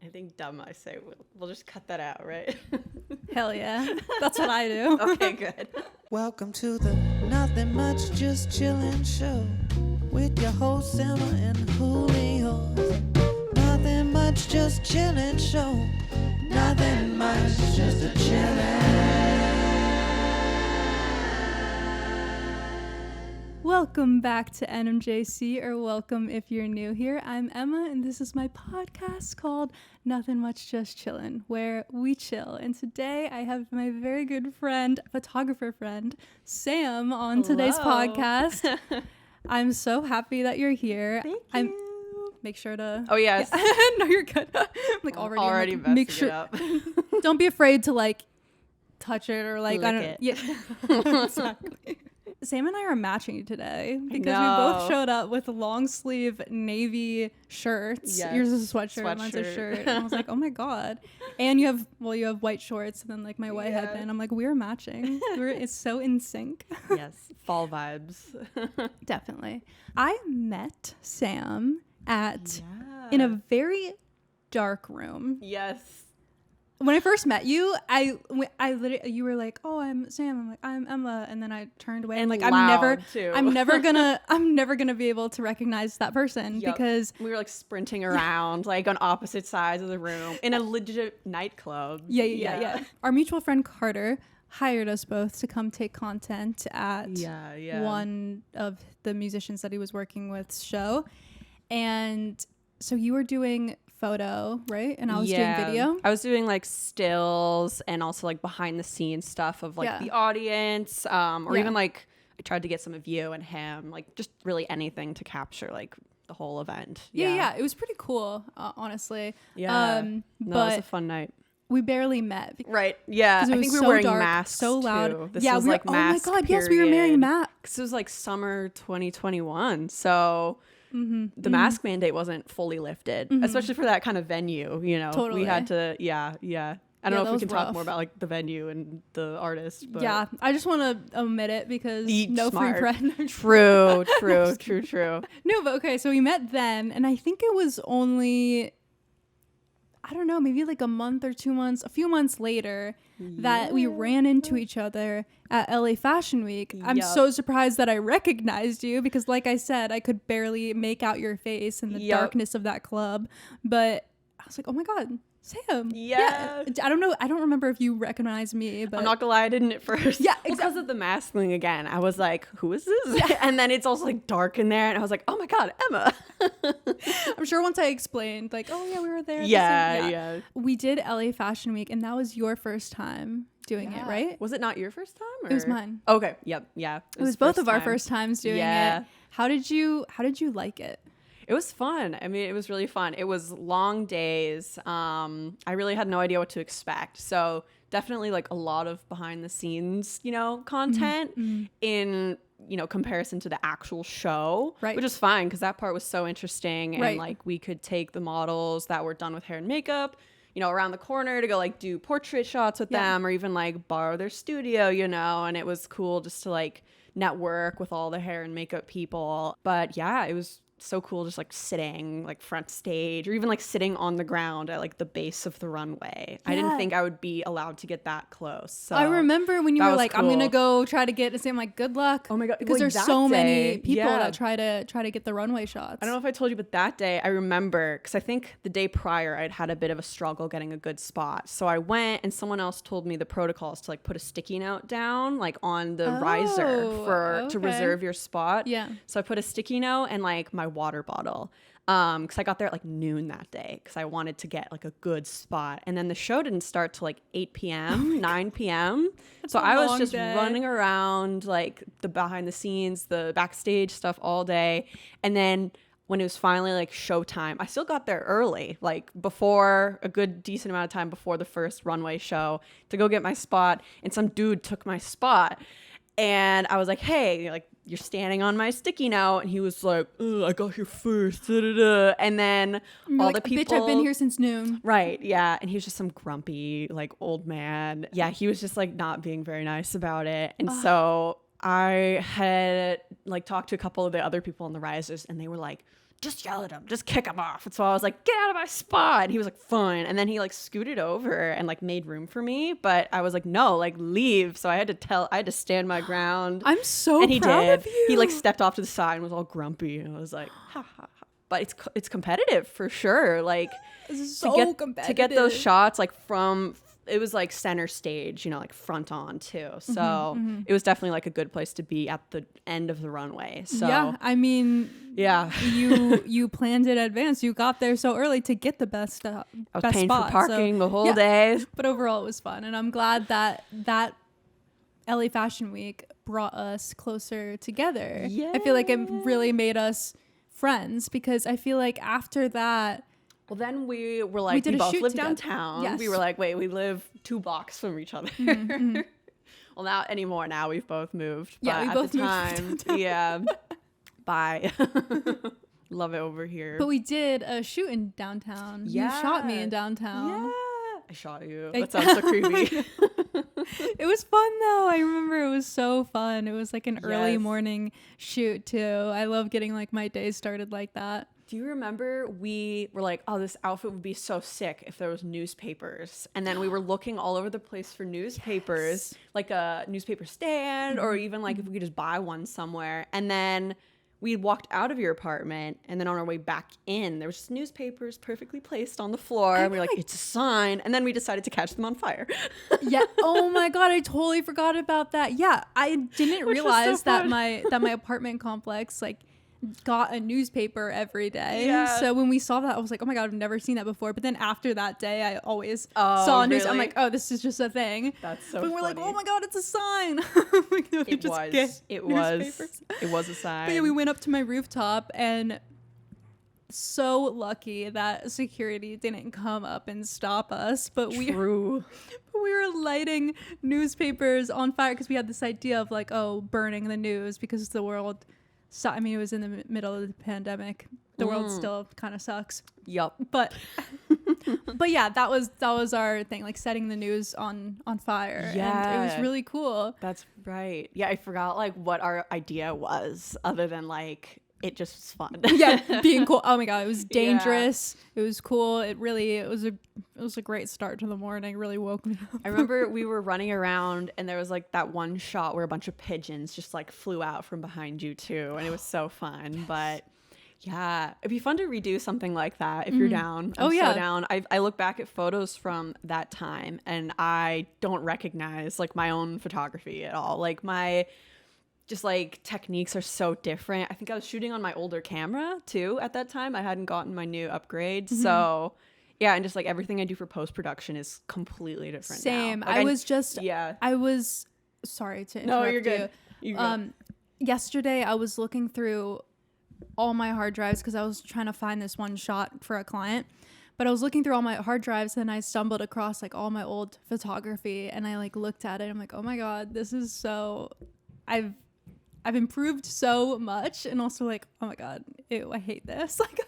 I think dumb I say. We'll just cut that out, right? Hell yeah. That's what I do. Okay, good. Welcome to the Nothing Much Just Chillin' Show with your hosts Emma and Julio. Nothing much, just chillin' show. Nothing much, just a chillin'. Welcome back to NMJC, or welcome if you're new here. I'm Emma, and this is my podcast called Nothing Much Just Chillin', where we chill. And today I have my very good friend, photographer friend, Sam, on today's podcast. I'm so happy that you're here. Thank you. Make sure to... Oh, yes. Yeah. No, you're good. I'm already like, make messing sure, it up. Don't be afraid to like touch it or like, Lick I don't it. Yeah, exactly. Sam and I are matching today because we both showed up with long sleeve navy shirts. Yes. Yours is a sweatshirt, mine's a shirt. And I was like, oh my God. And you have white shorts and then like my white headband. I'm like, we're matching. It's so in sync. Yes, fall vibes. Definitely. I met Sam in a very dark room. Yes. When I first met you, I literally, you were like, "Oh, I'm Sam." I'm like, "I'm Emma," and then I turned away. And like, loud, I'm never gonna be able to recognize that person because we were like sprinting around like on opposite sides of the room in a legit nightclub. Yeah. Our mutual friend Carter hired us both to come take content at one of the musicians that he was working with's show, and so you were doing photo, right? And I was doing video. I was doing like stills and also like behind the scenes stuff of like the audience, or even like I tried to get some of you and him, like just really anything to capture like the whole event. Yeah. It was pretty cool, honestly. Yeah. But it was a fun night. We barely met. Right. Yeah. I think we were wearing masks. So loud. Too. This was like mask. Oh my God. Period. Yes, we were wearing masks. This was like summer 2021. So the mask mandate wasn't fully lifted, especially for that kind of venue. You know, totally. We had to. Yeah. I don't know if we can talk more about like the venue and the artist. But yeah, I just want to omit it because no free press. True. No, but okay. So we met then, and I think it was only, I don't know, maybe like a few months later that we ran into each other at LA Fashion Week. I'm so surprised that I recognized you because like I said, I could barely make out your face in the darkness of that club. But I was like, oh my God, Sam. Yeah. I don't know. I don't remember if you recognized me, but I'm not gonna lie, I didn't at first. Yeah, because of the mask thing again. I was like, who is this? Yeah. And then it's also like dark in there, and I was like, oh my God, Emma. I'm sure once I explained, like, oh yeah, we were there. Yeah. We did LA Fashion Week, and that was your first time doing it, right? Was it not your first time? Or? It was mine. Okay. Yep. Yeah. It was both of our first times doing it. How did you like it? It was fun. I mean, it was really fun. It was long days. I really had no idea what to expect. So definitely like a lot of behind the scenes, content in, comparison to the actual show, right? Which is fine because that part was so interesting. And like we could take the models that were done with hair and makeup, around the corner to go like do portrait shots with them or even like borrow their studio, and it was cool just to like network with all the hair and makeup people. But yeah, it was so cool just like sitting like front stage or even like sitting on the ground at like the base of the runway. I didn't think I would be allowed to get that close. So I remember when you were like, cool. I'm gonna go try to get, and I'm like, good luck. Oh my God, because there's so many people that try to get the runway shots. I don't know if I told you, but that day I remember because I think the day prior I'd had a bit of a struggle getting a good spot. So I went and someone else told me the protocols to like put a sticky note down like on the riser to reserve your spot. Yeah. So I put a sticky note and like my water bottle because I got there at like noon that day because I wanted to get like a good spot, and then the show didn't start till like 8 p.m. 9 p.m. So I was just running around like the behind the scenes, the backstage stuff all day, and then when it was finally like showtime, I still got there early, like before a good decent amount of time before the first runway show to go get my spot, and some dude took my spot. And I was like, hey, like, you're standing on my sticky note. And he was like, I got here first. Da, da, da. And then all the people. Bitch, I've been here since noon. Right. Yeah. And he was just some grumpy, like, old man. Yeah. He was just, like, not being very nice about it. And so I had, like, talked to a couple of the other people on the risers. And they were like, just yell at him, just kick him off. And so I was like, get out of my spot. And he was like, fine. And then he like scooted over and like made room for me. But I was like, no, like leave. So I had to stand my ground. I'm so and he proud did. of you. He like stepped off to the side and was all grumpy. And I was like, ha ha ha. But it's competitive for sure. Like so competitive. To get those shots like from, it was like center stage, you know, like front on too. So it was definitely like a good place to be at the end of the runway. So yeah, I mean, yeah, you planned in advance. You got there so early to get the best I was best paying spot. for parking the whole yeah. day. But overall, it was fun, and I'm glad that LA Fashion Week brought us closer together. Yeah. I feel like it really made us friends, because I feel like after that. Well, then we were like, we both live downtown. Yes. We were like, wait, we live 2 blocks from each other. Mm-hmm. Well, not anymore. Now we've both moved. Yeah, but we at both the moved. time, yeah. Bye. Love it over here. But we did a shoot in downtown. Yeah. You shot me in downtown. Yeah. I shot you. That sounds so creepy. It was fun though. I remember it was so fun. It was like an early morning shoot too. I love getting like my day started like that. Do you remember we were like, oh, this outfit would be so sick if there was newspapers? And then we were looking all over the place for newspapers, like a newspaper stand, or even like if we could just buy one somewhere. And then we walked out of your apartment, and then on our way back in, there was just newspapers perfectly placed on the floor. And we were like, it's a sign. And then we decided to catch them on fire. Yeah. Oh my God, I totally forgot about that. Yeah, I didn't realize that my apartment complex like got a newspaper every day. Yeah. So when we saw that, I was like, oh my God, I've never seen that before. But then after that day, I always saw a news. Really? I'm like, oh, this is just a thing. That's so But we're funny. like, oh my God, it's a sign. Like, no, It was a sign. But yeah, we went up to my rooftop, and so lucky that security didn't come up and stop us. But we were lighting newspapers on fire because we had this idea of like, oh, burning the news because the world. So, I mean, it was in the middle of the pandemic. The world still kind of sucks. Yup. But yeah, that was our thing, like setting the news on fire. Yeah. And it was really cool. That's right. Yeah, I forgot like what our idea was other than like it just was fun. Yeah, being cool. Oh my God, it was dangerous. Yeah. It was cool. It was a great start to the morning. Really woke me up. I remember we were running around, and there was like that one shot where a bunch of pigeons just like flew out from behind you too, and it was so fun. Yes. But yeah, it'd be fun to redo something like that if you're down. I'm so down. I look back at photos from that time, and I don't recognize like my own photography at all. Like my just like techniques are so different. I think I was shooting on my older camera too at that time. I hadn't gotten my new upgrade. So yeah, and just like everything I do for post-production is completely different. Same. Now. Like, I was sorry to interrupt No, you're good. You're good. Yesterday I was looking through all my hard drives because I was trying to find this one shot for a client. But I was looking through all my hard drives, and I stumbled across like all my old photography, and I like looked at it. I'm like, oh my God, this is so I've improved so much, and also like, oh my God, ew, I hate this. Like,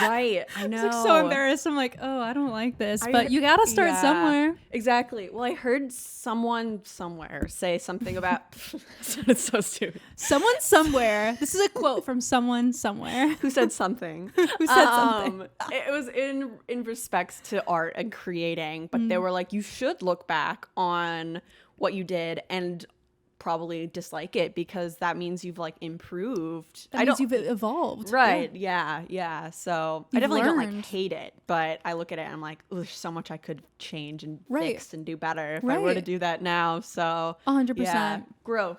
right, I know. I was like so embarrassed. I'm like, oh, I don't like this, but you gotta start somewhere. Exactly. Well, I heard someone somewhere say something about. It's so stupid. Someone somewhere. This is a quote from someone somewhere who said something. Who said something. It was in respects to art and creating, but they were like, you should look back on what you did and probably dislike it because that means you've like improved. That means you've evolved. Right. Yeah. So I definitely don't like hate it, but I look at it and I'm like, oh, there's so much I could change and fix and do better if I were to do that now. So 100%. Yeah. Growth.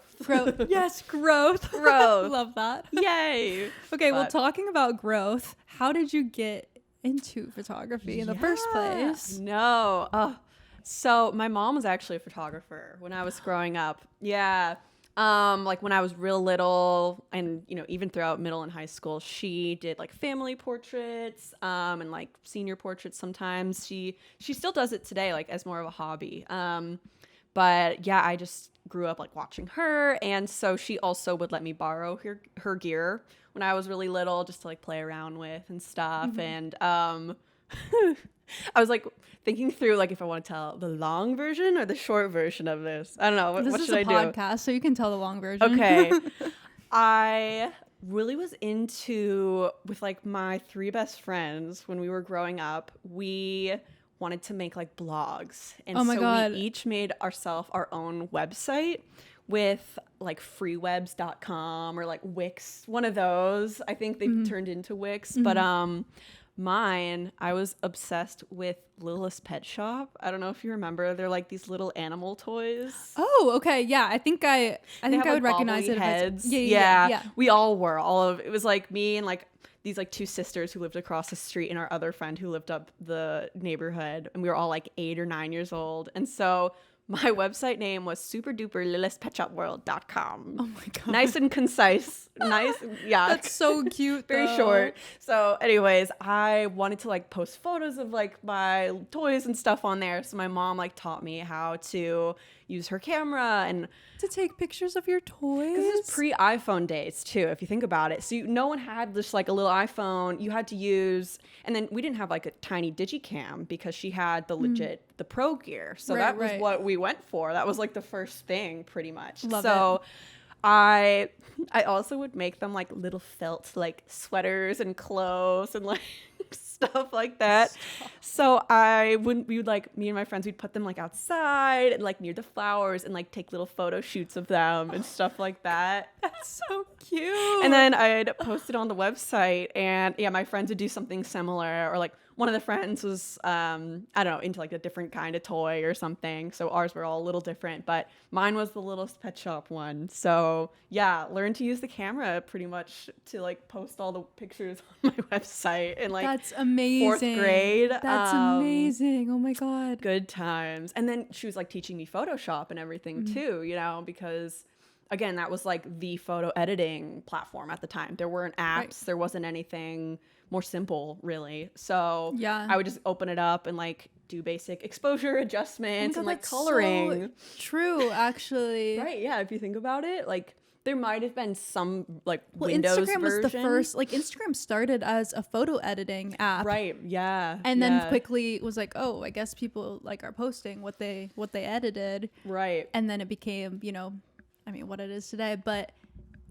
Yes, growth. Love that. Yay. Okay, well, talking about growth, how did you get into photography in the first place? No. So my mom was actually a photographer when I was growing up. Yeah. Like when I was real little and, you know, even throughout middle and high school, she did like family portraits, and like senior portraits sometimes. She still does it today, like as more of a hobby. But yeah, I just grew up like watching her. And so she also would let me borrow her gear when I was really little just to like play around with and stuff. Mm-hmm. And, I was like thinking through like if I want to tell the long version or the short version of this. I don't know. What should I do? This is a podcast, so you can tell the long version. Okay. I really was into, with like my 3 best friends when we were growing up, we wanted to make like blogs. And Oh my God. we each made ourselves our own website with like freewebs.com or like Wix, one of those. I think they've turned into Wix, but mine, I was obsessed with Littlest Pet Shop. I don't know if you remember. They're like these little animal toys. Oh, okay. Yeah, I think I Have, would like, recognize it. heads. Yeah. We all were. It was like me and like these like 2 sisters who lived across the street and our other friend who lived up the neighborhood, and we were all like 8 or 9 years old. And so my website name was superduperlilistpetshopworld.com. Oh my God. Nice and concise. Nice. Yeah. That's so cute. Very though. short. So anyways, I wanted to like post photos of like my toys and stuff on there. So my mom like taught me how to use her camera and To take pictures of your toys. this is pre-iPhone days too, if you think about it. So no one had just like a little iPhone. You had to use, and then we didn't have like a tiny digicam because she had the legit, the pro gear. So that was what we went for. That was like the first thing pretty much. Love so it. I also would make them like little felt like sweaters and clothes and like stuff like that. So we would like, me and my friends, we'd put them like outside and like near the flowers and like take little photo shoots of them and stuff like that. That's so cute. And then I'd post it on the website, and yeah, my friends would do something similar, or like one of the friends was, I don't know, into like a different kind of toy or something. So ours were all a little different, but mine was the Littlest Pet Shop one. So yeah, learn to use the camera pretty much to like post all the pictures on my website in like That's amazing. 4th grade. That's amazing. Oh my God. Good times. And then she was like teaching me Photoshop and everything too, you know, because again, that was like the photo editing platform at the time. There weren't apps. Right. There wasn't anything more simple, really. So Yeah. I would just open it up and like do basic exposure adjustments and like that's coloring. so true, actually. Right. Yeah. If you think about it, like there might have been some like Well, Windows Instagram was the version. first. Like Instagram started as a photo editing app, Right. Yeah. and then yeah. quickly was like, oh, I guess people like are posting what they edited, Right. and then it became, I mean, what it is today. But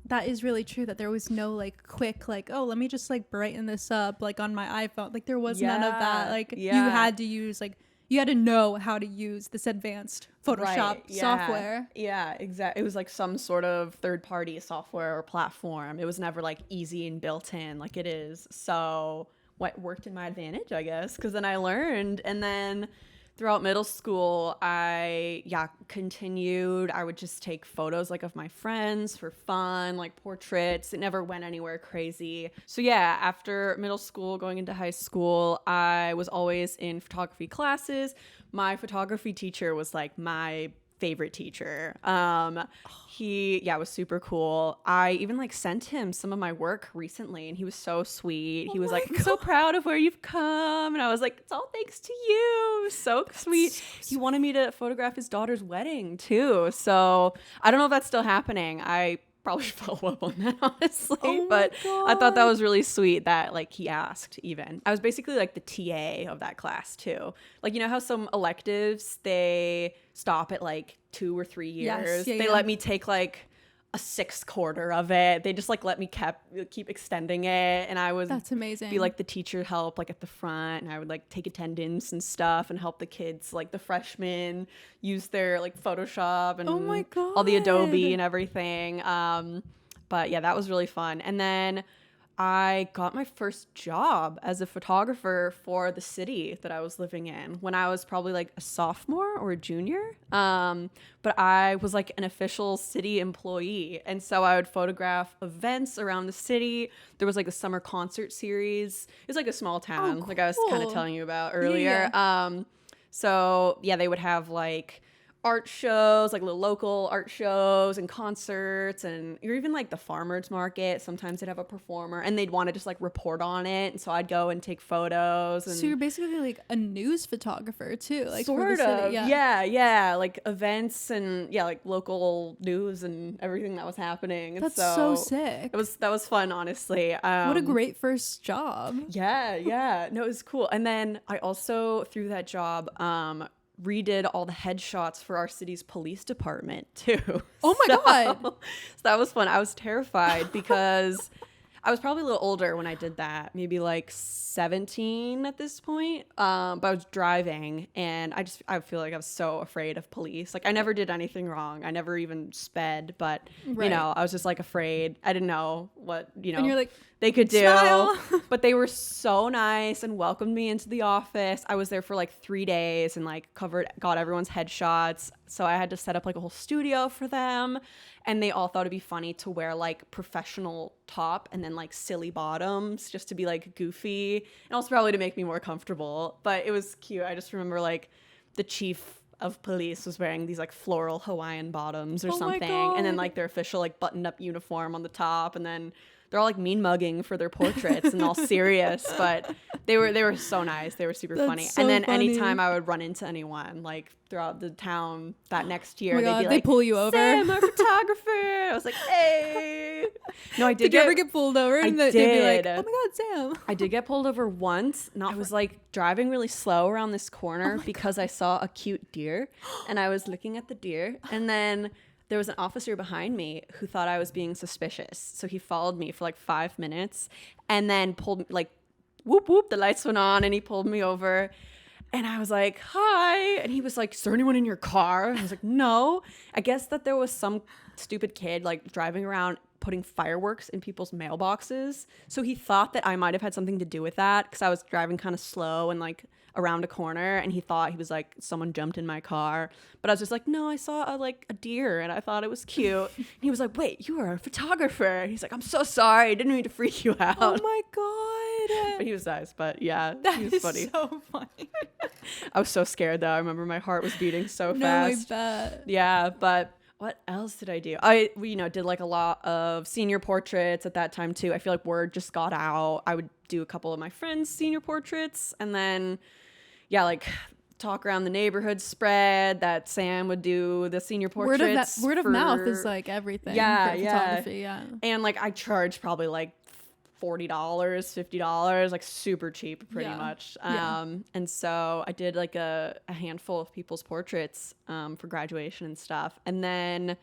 that is really true, that there was no like quick like, oh, let me just like brighten this up like on my iPhone. Like there was none of that. Like you had to use like, you had to know how to use this advanced Photoshop software. Yeah, exactly. It was like some sort of third-party software or platform. It was never like easy and built in like it is. So what worked in my advantage, I guess, because then I learned. And then throughout middle school, I continued. I would just take photos like of my friends for fun, like portraits. It never went anywhere crazy. So yeah, after middle school, going into high school, I was always in photography classes. My photography teacher was like my favorite teacher. He was super cool. I even like sent him some of my work recently, and he was so sweet. He was like, I'm so proud of where you've come. And I was like, it's all thanks to you. So sweet. He wanted me to photograph his daughter's wedding too. So I don't know if that's still happening. I probably should follow up on that, honestly. But I thought that was really sweet that like he asked even. I was basically like the TA of that class too. Like, you know how some electives, they stop at like 2 or 3 years. Yes, they let me take like a 6th quarter of it. They just like let me keep extending it, and I would That's amazing. be like the teacher help like at the front, and I would like take attendance and stuff and help the kids, like the freshmen, use their like Photoshop and Oh my all the Adobe God. and everything. But yeah, that was really fun. And then I got my first job as a photographer for the city that I was living in when I was probably like a sophomore or a junior. But I was like an official city employee. And so I would photograph events around the city. There was like a summer concert series. It's like a small town, like I was kind of cool. telling you about earlier. Yeah. So yeah, they would have like art shows, like little local art shows and concerts, and or even like the farmers market. Sometimes they'd have a performer and they'd want to just like report on it, and so I'd go and take photos. And So you're basically like a news photographer too, like for sort the of, city. yeah, like events and like local news and everything that was happening. And That's so sick. that was fun, honestly. What a great first job. Yeah, no, it was cool. And then I also through that job redid all the headshots for our city's police department too. Oh my God. So that was fun. I was terrified because I was probably a little older when I did that, maybe like 17 at this point. But I was driving, and I feel like I was so afraid of police. Like, I never did anything wrong. I never even sped, but Right. you know, I was just like afraid. I didn't know what, you know, And you're like, they could do. smile. But they were so nice and welcomed me into the office. I was there for like 3 days and like got everyone's headshots. So I had to set up like a whole studio for them. And they all thought it'd be funny to wear like professional top and then like silly bottoms just to be like goofy, and also probably to make me more comfortable. But it was cute. I just remember like the chief of police was wearing these like floral Hawaiian bottoms or Oh my something, and then God. like their official like buttoned up uniform on the top, and then they're all like mean mugging for their portraits and all serious, but they were so nice. They were super That's funny. so And then funny. anytime I would run into anyone like throughout the town that next year, Oh my they'd God, be they like, pull you over? "Sam, I'm a photographer." I was like, "Hey." No, I Did you ever get pulled over? I And they'd be like, did. oh my God, Sam. I did get pulled over once. I was like driving really slow around this corner because I saw a cute deer, and I was looking at the deer, and then there was an officer behind me who thought I was being suspicious. So he followed me for like 5 minutes and then pulled me, like, whoop, whoop, the lights went on and he pulled me over. And I was like, hi. And he was like, is there anyone in your car? And I was like, no. I guess that there was some stupid kid like driving around putting fireworks in people's mailboxes. So he thought that I might have had something to do with that because I was driving kind of slow and like around a corner, and he thought he was like, someone jumped in my car. But I was just like, no, I saw a deer and I thought it was cute. And he was like, wait, you are a photographer. And he's like, I'm so sorry. I didn't mean to freak you out. Oh my God. But he was nice. But yeah, That he was is funny. so funny. I was so scared though. I remember my heart was beating so No, I fast. bet. Yeah, but what else did I do? We did like a lot of senior portraits at that time too. I feel like word just got out. I would do a couple of my friends' senior portraits, and then yeah, like talk around the neighborhood spread that Sam would do the senior portraits. Word of mouth is like everything. Yeah, for yeah. photography, yeah. And like I charged probably like $40, $50, like super cheap pretty Yeah. much. Yeah. And so I did like a handful of people's portraits for graduation and stuff. And then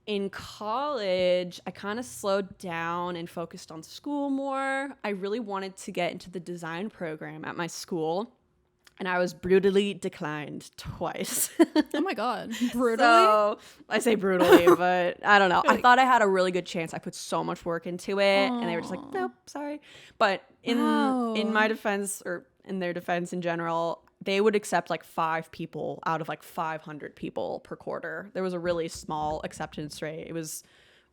in college, I kind of slowed down and focused on school more. I really wanted to get into the design program at my school, and I was brutally declined twice. Oh my God. Brutally? So I say brutally, but I don't know. I Like- thought I had a really good chance. I put so much work into it, and they were just like, Aw. nope, sorry. But in Wow. my defense, or in their defense in general, they would accept like 5 people out of like 500 people per quarter. There was a really small acceptance rate. It was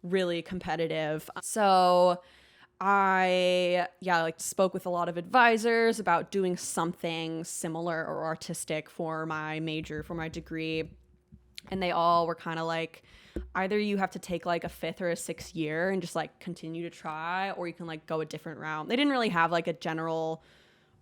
really competitive. So I spoke with a lot of advisors about doing something similar or artistic for my major, for my degree. And they all were kind of like, either you have to take like a 5th or a 6th year and just like continue to try, or you can like go a different route. They didn't really have like a general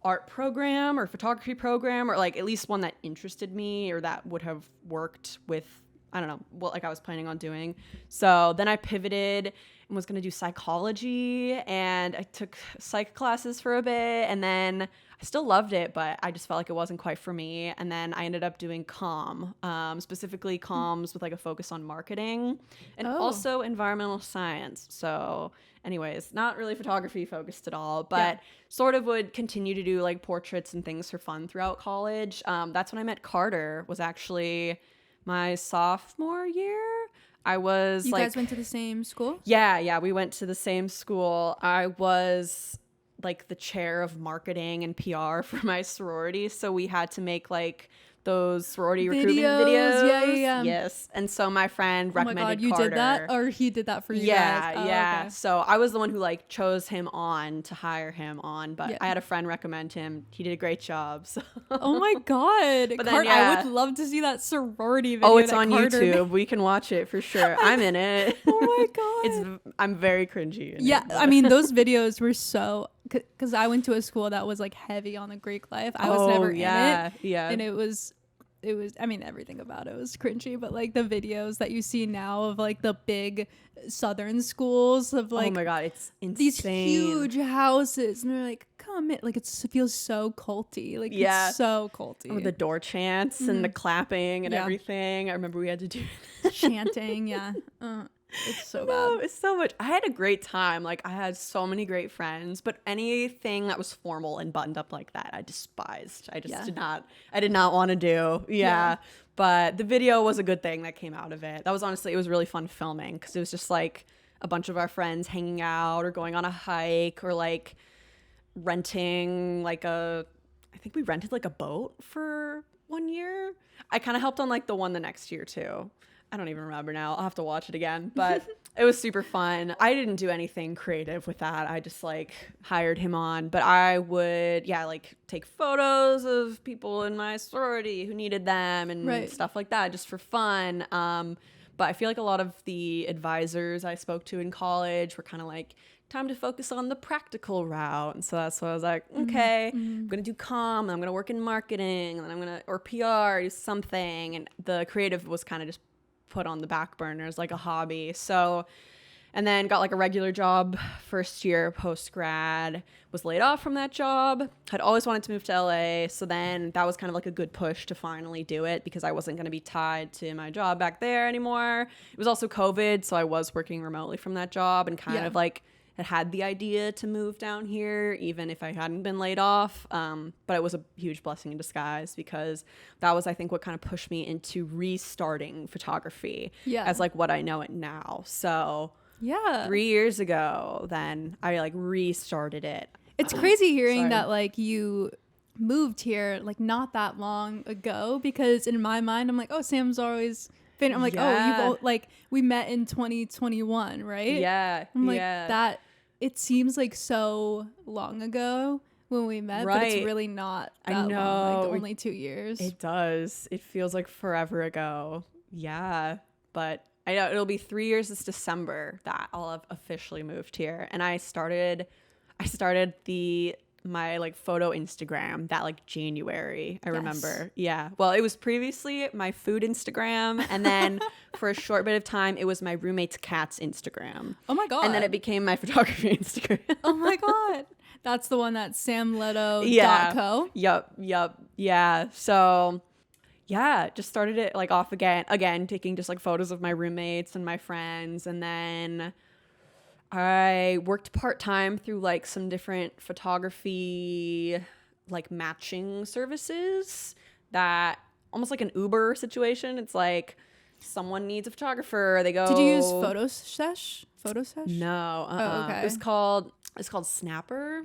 art program or photography program, or like at least one that interested me or that would have worked with, I don't know, what like I was planning on doing. So then I pivoted and was going to do psychology, and I took psych classes for a bit, and then I still loved it, but I just felt like it wasn't quite for me. And then I ended up doing specifically comms with like a focus on marketing and Oh. also environmental science. So anyways, not really photography focused at all, but sort of would continue to do like portraits and things for fun throughout college. That's when I met Carter, was actually my sophomore year. I was You like, guys went to the same school? yeah, we went to the same school. I was like the chair of marketing and PR for my sorority, so we had to make like those sorority recruitment videos. Yeah. Yes. And so my friend Oh my recommended God, you Carter. did that? Or he did that for you Yeah, guys? Oh, yeah. okay. So I was the one who like chose him on to hire him on, but Yeah. I had a friend recommend him. He did a great job. So Oh my God. But then, I yeah. would love to see that sorority video. oh, it's that on Carter YouTube. made. We can watch it for sure. I'm in it. Oh my God. I'm very cringy. in Yeah, it, I mean, those videos were so, because I went to a school that was like heavy on the Greek life. I was never in it. Yeah. And it was it was, I mean, everything about it was cringy, but like the videos that you see now of like the big southern schools of like, oh my God, it's insane. these huge houses, and they're like, come in, like it feels so culty, like it's so culty. Or the door chants and the clapping and Yeah. everything. I remember we had to do chanting. It's so bad. It's so much. I had a great time. Like I had so many great friends, but anything that was formal and buttoned up like that, I despised. I just I did not want to do. Yeah. But the video was a good thing that came out of it. That was honestly, it was really fun filming because it was just like a bunch of our friends hanging out or going on a hike or like renting like I think we rented like a boat for 1 year. I kind of helped on like the one the next year too. I don't even remember now. I'll have to watch it again, but it was super fun. I didn't do anything creative with that. I just like hired him on, but I would, like take photos of people in my sorority who needed them and stuff like that just for fun. But I feel like a lot of the advisors I spoke to in college were kind of like, time to focus on the practical route. And so that's why I was like, okay, I'm going to do comm, and I'm going to work in marketing, and then I'm going to, or PR, do something. And the creative was kind of just put on the back burner as like a hobby. So, and then got like a regular job first year post grad, was laid off from that job, had always wanted to move to LA. So then that was kind of like a good push to finally do it because I wasn't going to be tied to my job back there anymore. It was also COVID. So I was working remotely from that job and kind of like had the idea to move down here even if I hadn't been laid off, but it was a huge blessing in disguise because that was, I think, what kind of pushed me into restarting photography as like what I know it now. So 3 years ago then I like restarted it. It's crazy hearing that like you moved here like not that long ago, because in my mind I'm like, oh, Sam's always been, I'm like, oh, you've like we met in 2021, right? I'm like, that it seems like so long ago when we met, but it's really not that long, like only 2 years. It does. It feels like forever ago. Yeah. But I know it'll be 3 years this December that I'll have officially moved here. And I started my like photo Instagram that like January, I remember. Yeah. Well, it was previously my food Instagram, and then for a short bit of time it was my roommate's cat's Instagram. Oh my God. And then it became my photography Instagram. Oh my God. That's the one that's samleto.co. Yup. Yeah. So just started it like off again, taking just like photos of my roommates and my friends, and then I worked part-time through like some different photography like matching services that almost like an Uber situation. It's like someone needs a photographer. They go. Did you use Photo Sesh? No. Oh, okay. It's called Snapper.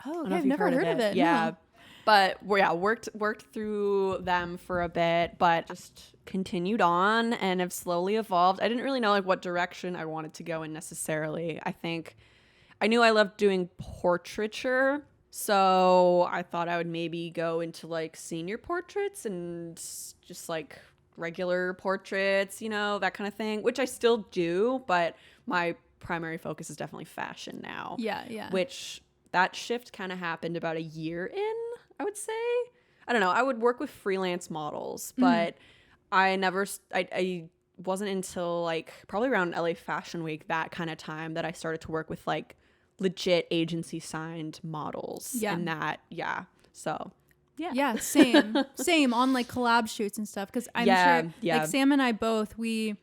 Oh, okay. I've never heard of it. Yeah. No. But worked through them for a bit, but just continued on and have slowly evolved. I didn't really know like what direction I wanted to go in necessarily. I think I knew I loved doing portraiture, so I thought I would maybe go into like senior portraits and just like regular portraits, you know, that kind of thing, which I still do, but my primary focus is definitely fashion now. Yeah. Which that shift kind of happened about a year in, I would say. I don't know. I would work with freelance models, but I wasn't until like probably around LA Fashion Week, that kind of time, that I started to work with like legit agency signed models. Yeah. And that, so yeah, same on like collab shoots and stuff, because I'm sure like Sam and I both, we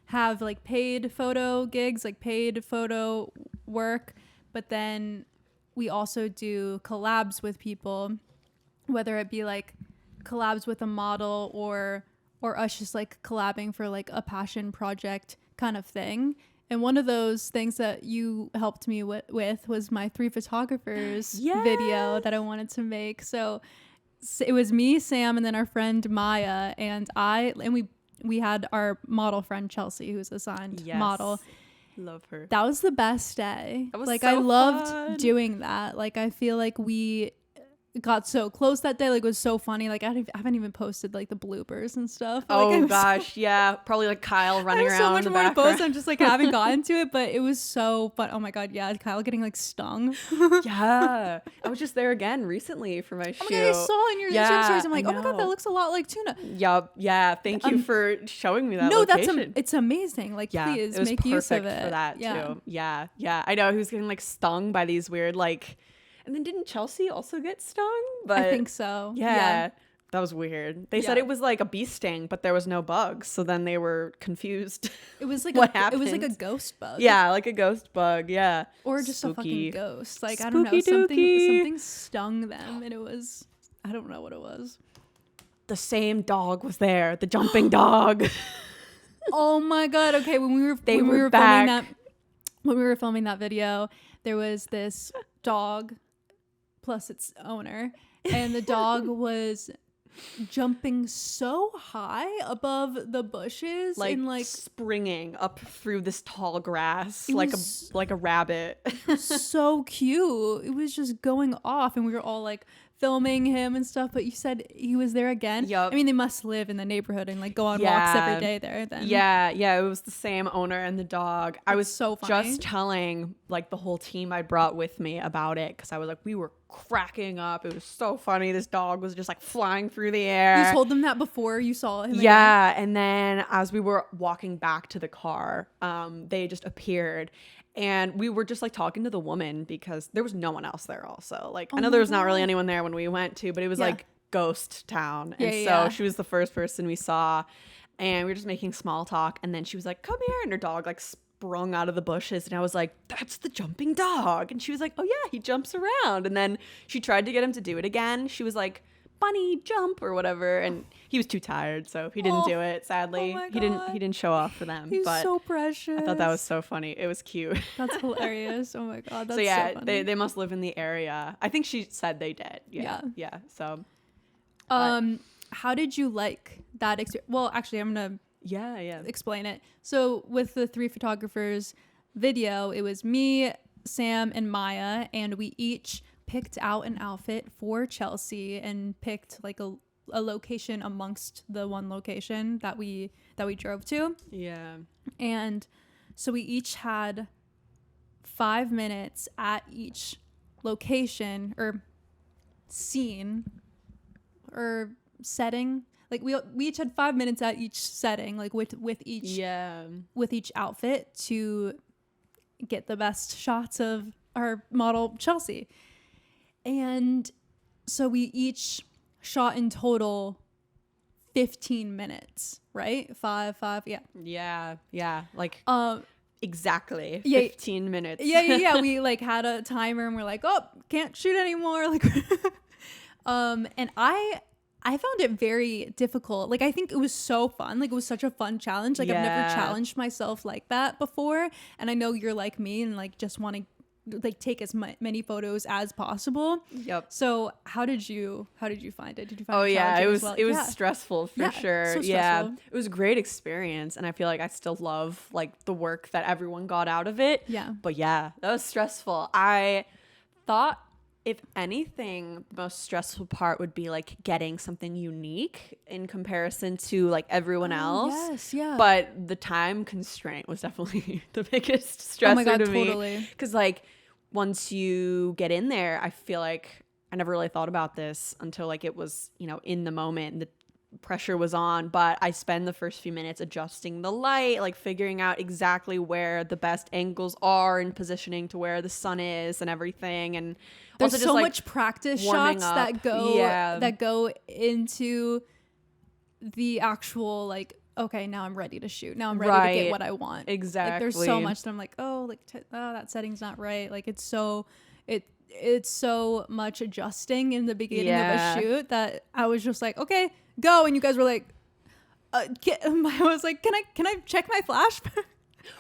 have like paid photo gigs, like paid photo work, but then we also do collabs with people, whether it be like collabs with a model or us just like collabing for like a passion project kind of thing. And one of those things that you helped me with was my 3 photographers video that I wanted to make. So it was me, Sam, and then our friend Maya, and we had our model friend Chelsea, who's a signed model. Love her. That was the best day. That was like so I loved fun. doing that. Like I feel like got so close that day. Like, it was so funny. Like, I haven't even posted like the bloopers and stuff. Oh like, gosh, yeah, probably like Kyle running I have around so much in the more to background. post. I'm just like haven't gotten to it, but it was so fun. Oh my god, yeah, Kyle getting like stung. Yeah, I was just there again recently for my shoot. Oh my god, I saw in your Instagram stories. I'm like, oh my god, that looks a lot like tuna. Yup, yeah. Thank you for showing me that. No, location. it's amazing. Like, yeah, please it was make use of perfect it for that yeah. too. Yeah. I know he was getting like stung by these weird like, and then didn't Chelsea also get stung? But I think so. Yeah. That was weird. They said Yeah. it was like a bee sting, but there was no bugs. So then they were confused. It was like what It happened. was like a ghost bug. Yeah, like a ghost bug. Yeah. Or just a Spooky. fucking ghost. Like, I don't know. Spooky dooky. Something stung them, and it was, I don't know what it was. The same dog was there. The jumping dog. Oh my god. Okay, when we were back. filming that video, there was this dog plus its owner, and the dog was jumping so high above the bushes like, and like springing up through this tall grass It like was- a rabbit. so cute. It was just going off, and we were all like filming him and stuff. But you said he was there again. Yup. I mean, they must live in the neighborhood and like go on walks Yeah. every day there. Then Yeah, it was the same owner and the dog. I was so funny. just telling like the whole team I brought with me about it because I was like, we were cracking up. It was so funny. This dog was just like flying through the air. You told them that before you saw him. Yeah, and then as we were walking back to the car, they just appeared. And we were just like talking to the woman because there was no one else there also. Like, I know there was not really anyone there when we went to, but it was like ghost town. And so she was the first person we saw. And we were just making small talk. And then she was like, come here. And her dog like sprung out of the bushes. And I was like, that's the jumping dog. And she was like, oh yeah, he jumps around. And then she tried to get him to do it again. She was like, bunny jump or whatever, and he was too tired, so he didn't do it, sadly. my He didn't show off for them. He's but so precious. I thought that was so funny. It was cute. That's hilarious. Oh my god, that's So yeah, so funny. they must live in the area. I think she said they did. Yeah. So how did you like that experience? Well, actually, I'm gonna yeah. explain it. So with the 3 photographers video, it was me, Sam, and Maya, and we each picked out an outfit for Chelsea and picked like a location amongst the one location that we drove to. Yeah. And so we each had 5 minutes at each location or scene or setting. Like we each had 5 minutes at each setting, like with each outfit to get the best shots of our model Chelsea. And so we each shot in total 15 minutes, right? Five, yeah. Yeah. Like exactly 15 minutes. Yeah. We like had a timer and we're like, oh, can't shoot anymore. Like, and I found it very difficult. Like, I think it was so fun. Like, it was such a fun challenge. Like, I've never challenged myself like that before. And I know you're like me and like just want to like take as many photos as possible. Yep. So how did you find it? Did you find it yeah, challenging it was stressful for sure. So yeah. stressful. It was a great experience and I feel like I still love like the work that everyone got out of it. Yeah. But yeah, that was stressful. I thought if anything, the most stressful part would be like getting something unique in comparison to like everyone else. Yes, yeah. But the time constraint was definitely the biggest stressor Oh my God, to me. totally. Because like once you get in there, I feel like I never really thought about this until like it was, in the moment and the pressure was on. But I spend the first few minutes adjusting the light, like figuring out exactly where the best angles are and positioning to where the sun is and everything. And there's also so just, much practice warming shots up. that go into the actual like, okay, now I'm ready to shoot. Now I'm ready to get what I want. Exactly. Like, there's so much that I'm like, that setting's not right. Like it's so much adjusting in the beginning of a shoot that I was just like, okay, go. And you guys were like, I was like, can I check my flash?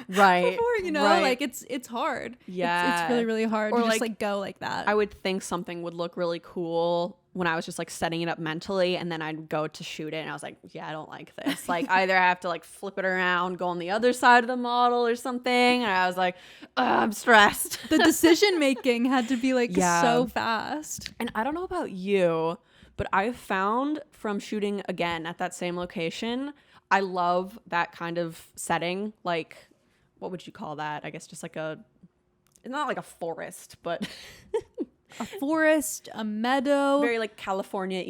Right. Before, right. like it's hard. Yeah. It's really, really hard Or to just like go like that. I would think something would look really cool when I was just like setting it up mentally, and then I'd go to shoot it and I was like, yeah, I don't like this. Like either I have to like flip it around, go on the other side of the model or something. And I was like, I'm stressed. The decision making had to be like so fast. And I don't know about you, but I've found from shooting again at that same location, I love that kind of setting. Like, what would you call that? I guess just like not like a forest, but a forest, a meadow, very like California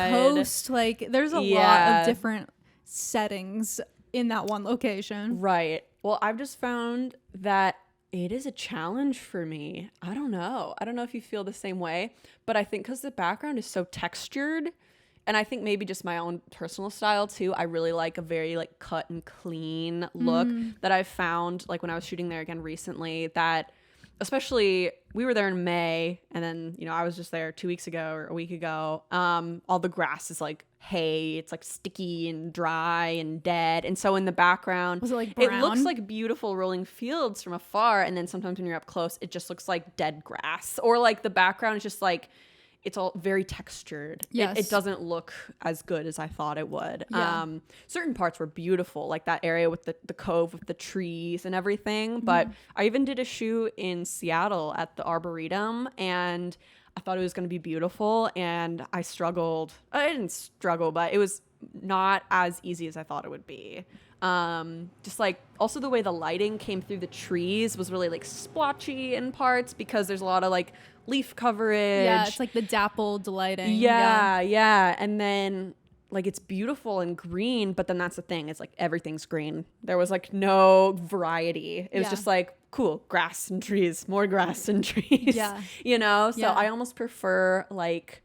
coast. Like there's a lot of different settings in that one location. Right. Well, I've just found that it is a challenge for me. I don't know if you feel the same way, but I think because the background is so textured, and I think maybe just my own personal style too, I really like a very like cut and clean look that I've found like when I was shooting there again recently, that especially we were there in May, and then, you know, I was just there 2 weeks ago or a week ago. All the grass is like hay. It's like sticky and dry and dead. And so in the background, was it like brown? It looks like beautiful rolling fields from afar. And then sometimes when you're up close, it just looks like dead grass, or like the background is just like, it's all very textured. Yes. It doesn't look as good as I thought it would. Yeah. Certain parts were beautiful, like that area with the cove with the trees and everything. But I even did a shoot in Seattle at the Arboretum, and I thought it was going to be beautiful, and I struggled. I didn't struggle, but it was not as easy as I thought it would be. Just like also the way the lighting came through the trees was really like splotchy in parts because there's a lot of like leaf coverage. Yeah, it's like the dappled lighting. Yeah. And then like it's beautiful and green, but then that's the thing. It's like everything's green. There was like no variety. It was just like, cool, grass and trees, more grass and trees. Yeah. You know? So I almost prefer like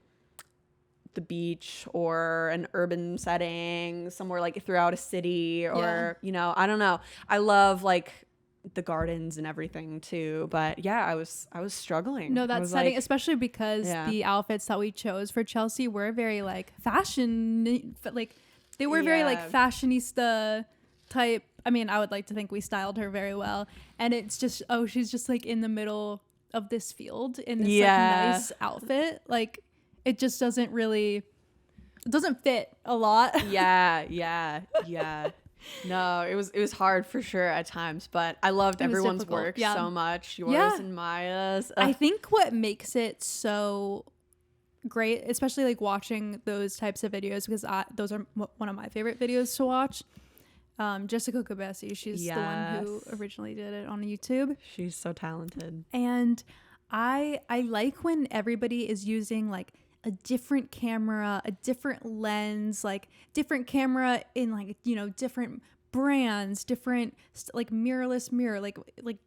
the beach or an urban setting somewhere like throughout a city, or you know, I don't know. I love like the gardens and everything too, but I was struggling. No, that setting, like, especially because the outfits that we chose for Chelsea were very like fashion, like they were very like fashionista type. I mean, I would like to think we styled her very well, and it's just, she's just like in the middle of this field in this like nice outfit. Like it just doesn't fit a lot. Yeah. No, it was hard for sure at times, but I loved everyone's work so much. Yours and Maya's. I think what makes it so great, especially like watching those types of videos, because those are one of my favorite videos to watch. Jessica Cabesi, she's the one who originally did it on YouTube. She's so talented. And I like when everybody is using like a different camera, a different lens, like different camera in like, you know, different brands, different like mirrorless mirror, like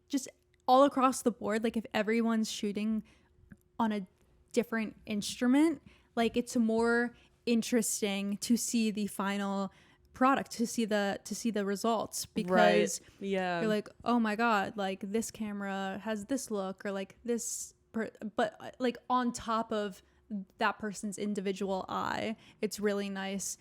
just all across the board. Like if everyone's shooting on a different instrument, like it's more interesting to see the final product, to see the results, because you're like, oh my god, like this camera has this look, or like this but like on top of that person's individual eye, it's really nice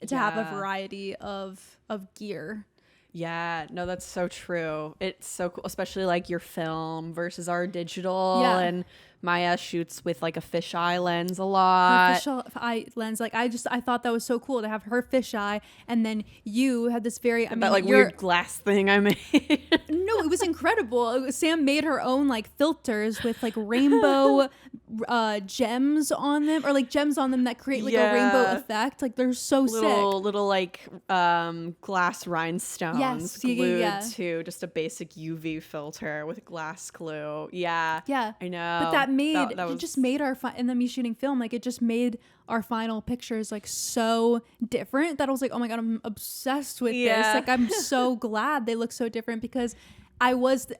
to have a variety of gear. Yeah, no, that's so true. It's so cool, especially like your film versus our digital. And Maya shoots with like a fisheye lens a lot. Her fisheye lens, like I thought that was so cool to have her fisheye, and then you had this very that like weird glass thing I made. No, it was incredible. Sam made her own like filters with like rainbow gems on them, or like gems on them that create like a rainbow effect. Like they're so sick. Little like glass rhinestones glued to just a basic UV filter with glass glue. Yeah, I know. But it just made our and then me shooting film, like it just made our final pictures like so different that I was like, oh my god, I'm obsessed with this. Like I'm so glad they look so different, because I was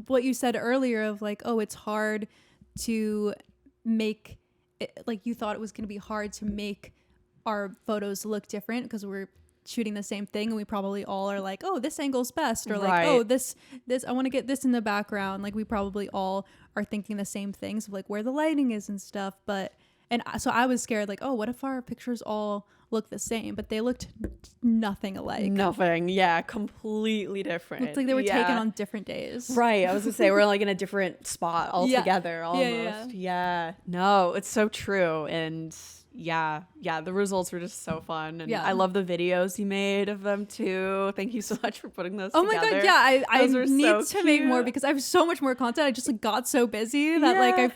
what you said earlier of like, oh, it's hard to make it, like you thought it was going to be hard to make our photos look different because we're shooting the same thing, and we probably all are like, oh, this angle's best, or like, oh, this I want to get this in the background. Like we probably all are thinking the same things of like where the lighting is and stuff, but And so I was scared, like, oh, what if our pictures all look the same? But they looked nothing alike. Nothing. Yeah, completely different. Looked like they were taken on different days. Right. I was gonna say we're like in a different spot altogether almost. Yeah. No, it's so true. And yeah, the results were just so fun. And I love the videos you made of them too. Thank you so much for putting those together. Oh my god, yeah. I need to make more because I have so much more content. I just like got so busy that like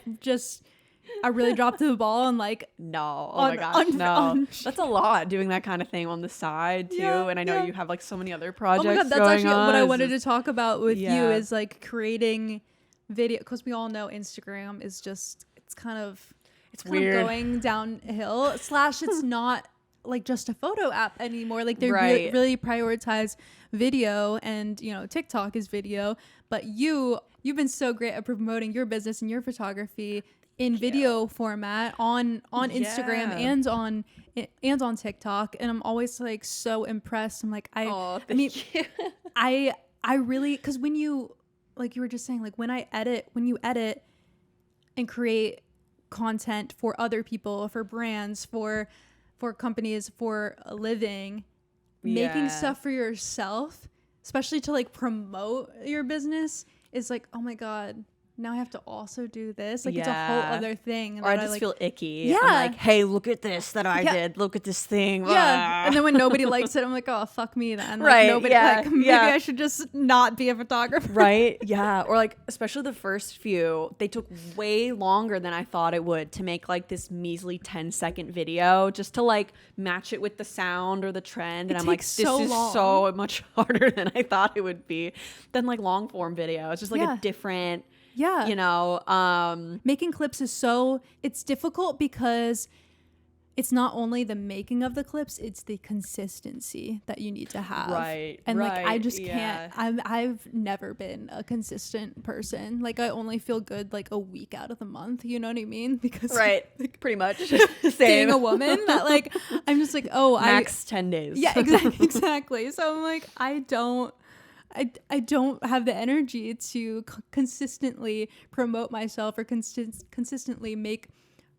I really dropped the ball and like my gosh, that's a lot doing that kind of thing on the side too. And I know you have like so many other projects. Oh my god, that's actually what I wanted to talk about with you is like creating video, because we all know Instagram is just it's kind of weird going downhill. / it's not like just a photo app anymore. Like they really prioritize video, and you know TikTok is video. But you've been so great at promoting your business and your photography in video format on Instagram and on TikTok, and I'm always like so impressed. I'm like I really, because when you like you were just saying, like when you edit and create content for other people, for brands, for companies, for a living, making stuff for yourself, especially to like promote your business, is like, oh my god, now I have to also do this. Like it's a whole other thing. Or I just feel icky. Yeah. I'm like, hey, look at this that I did. Look at this thing. Yeah. And then when nobody likes it, I'm like, oh, fuck me then. Like, maybe I should just not be a photographer. Right. Yeah. Or like, especially the first few, they took way longer than I thought it would to make like this measly 10-second video just to like match it with the sound or the trend. And I'm like, this is so much harder than I thought it would be than like long form video. It's just like a different... Yeah. You know, making clips is it's difficult because it's not only the making of the clips, it's the consistency that you need to have. Right. And like, I just can't, I've never been a consistent person. Like I only feel good like a week out of the month. You know what I mean? Because like, pretty much same. Being a woman that like, I'm just like, max 10 days. Yeah, exactly. So I'm like, I don't have the energy to consistently promote myself or consistently make